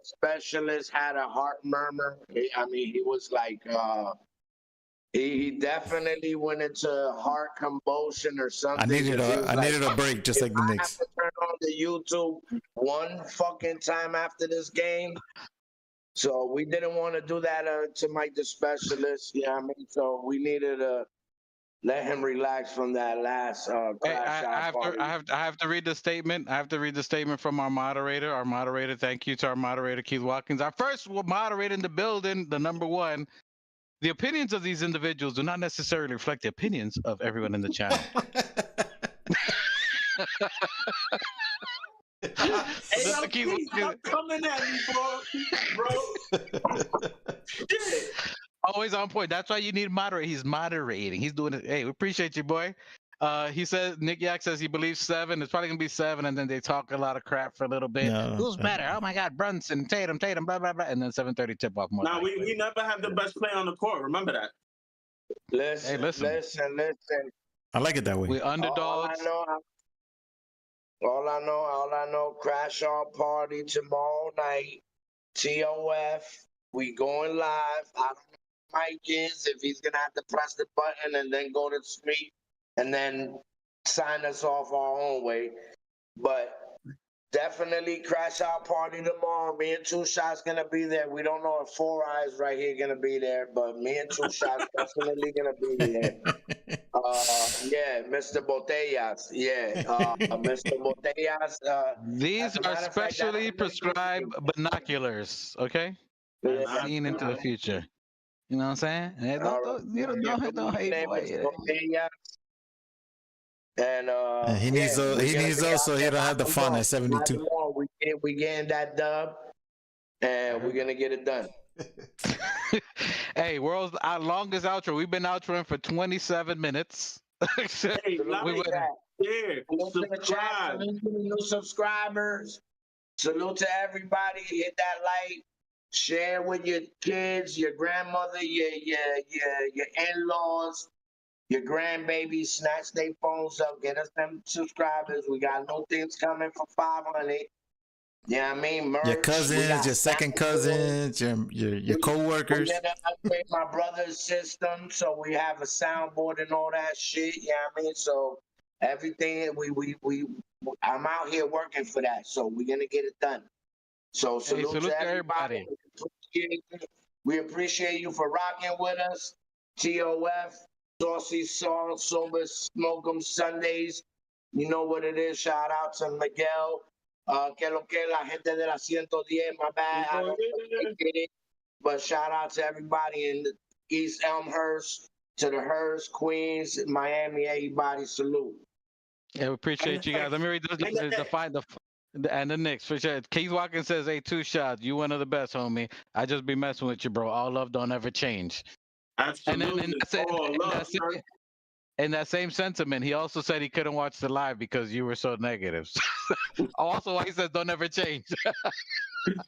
specialist had a heart murmur. He was like he definitely went into heart convulsion or something. I needed 'cause he was a like, needed a break, just like the I have Knicks. to turn on the YouTube one fucking time after this game. So we didn't want to do that to Mike the specialist. So we needed to let him relax from that last Hey, crash out party. I have to read the statement. I have to read the statement from our moderator. Our moderator, thank you to our moderator, Keith Watkins. Our first moderator in the building, the number one. The opinions of these individuals do not necessarily reflect the opinions of everyone in the channel. Hey, Mr. Keith please, Watkins, stop coming at me, bro. Shit. always on point. That's why you need moderate. He's moderating. He's doing it. Hey, we appreciate you, boy. He says Nick Yak says he believes 7. It's probably gonna be 7, and then they talk a lot of crap for a little bit. No, Who's better? Oh my God, Brunson, Tatum, blah blah blah, and then 7:30 tip off more. Now we never have the best player on the court. Remember that. Listen, Hey, listen. listen. I like it that way. We underdogs. All I know, crash out party tomorrow night. TOF. We going live. I don't know who Mike is, if he's gonna have to press the button and then go to sleep and then sign us off our own way. But definitely crash out party tomorrow. Me and Two Shots gonna be there. We don't know if 4 Eyes right here gonna be there, but me and Two Shots definitely gonna be there. Yeah, Mr. Botellas. Yeah, Mr. Botellas. These as a are matter of fact, specially that's- prescribed binoculars. Okay, Yeah. seen into the future. You know what I'm saying? Hey, All don't His hate, name boy. is Botellas. And he needs yeah, he needs those so he don't have the font at 72. We getting that dub, and we're gonna get it done. Hey, world's our longest outro. We've been outroing for 27 minutes. Hey, like We went- that. Share, Salute to the chat. subscribe. Salute to the new subscribers. Salute to everybody. Hit that like. Share with your kids, your grandmother, your in-laws, your grandbabies. Snatch their phones up. Get us them subscribers. We got new things coming for 500. You know what I mean? Merch. Your We cousins, got your second cousins, your We're co-workers. gonna upgrade my brother's system, so we have a soundboard and all that shit. You know what I mean? So everything I'm out here working for that, so we're gonna get it done. So Hey, salute to everybody. We appreciate you for rocking with us. TOF, Saucy Song, Sober Smoke 'em Sundays. You know what it is. Shout out to Miguel. Que lo que la gente de la 110, my bad. I don't get it. But shout out to everybody in the East Elmhurst, to the Hearst, Queens, Miami, everybody. Salute. Yeah, we appreciate you guys. Let me read and the Knicks for sure. Keith Watkins says, "Hey, 2 shots. You one of the best, homie. I just be messing with you, bro. All love don't ever change." Absolutely. And that's it. All love, sir. In that same sentiment, he also said he couldn't watch the live because you were so negative. Also, why he says don't ever change.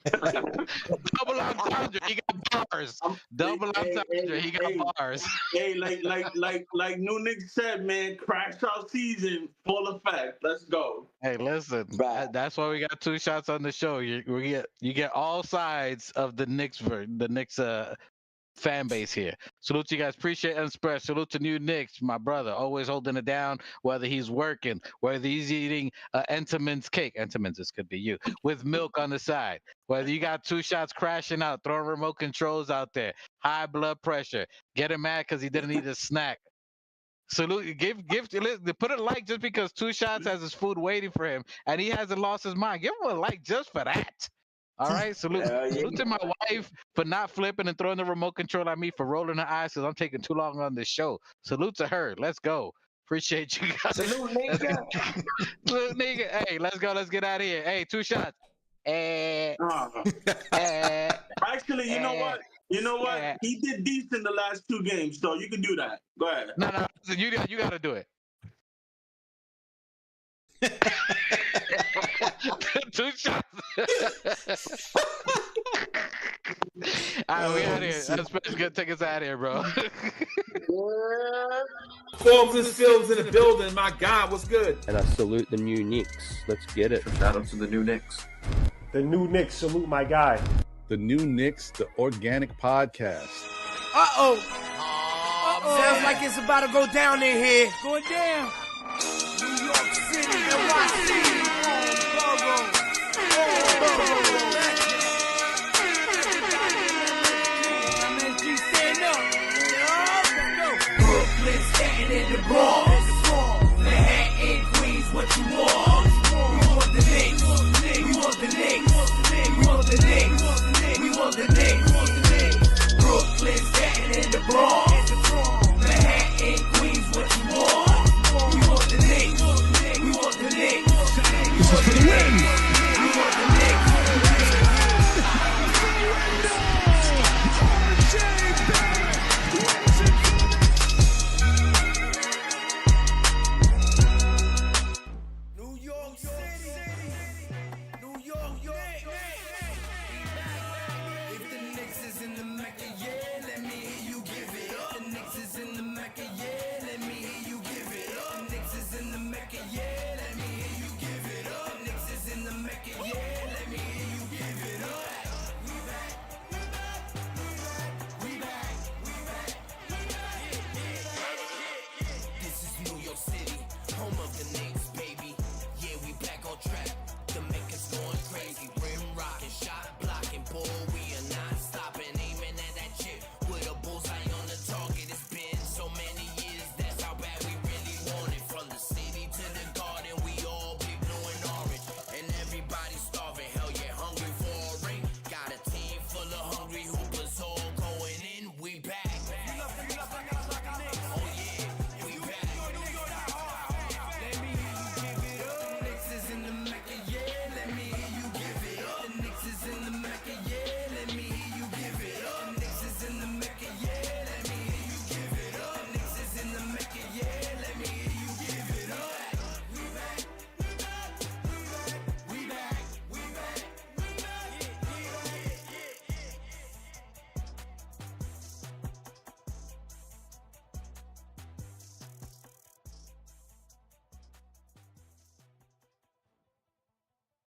Double entendre, he got bars. Double entendre, he got bars. Hey, like New Knicks said, man, crash out season, full effect. Let's go. Hey, listen, that's why we got 2 shots on the show. You get all sides of the Knicks fan base here. Salute to you guys. Appreciate and spread. Salute to New Knicks, my brother, always holding it down, whether he's working, whether he's eating Entenmann's cake. Entenmann's, this could be you, with milk on the side. Whether you got 2 shots crashing out, throwing remote controls out there, high blood pressure, getting mad because he didn't eat a snack. Salute, put a like just because 2 shots has his food waiting for him and he hasn't lost his mind. Give him a like just for that. All right, salute to my wife for not flipping and throwing the remote control at me, for rolling her eyes because I'm taking too long on this show. Salute to her. Let's go. Appreciate you guys. Salute, nigga. Salute, nigga. Hey, let's go. Let's get out of here. Hey, 2 shots. Actually, you know what? You know what? He did decent the last 2 games, so you can do that. Go ahead. No, you got to do it. 2 shots. All right, we out of here. That's gonna take us out of here, bro. Forbes and Fields in the building. My God, what's good? And I salute the new Knicks. Let's get it. Shout out to the new Knicks. The new Knicks, salute my guy. The New Knicks, the organic podcast. Uh-oh. Sounds like it's about to go down in here. Going down. New York City, NYC, Brooklyn, Staten, and the Bronx.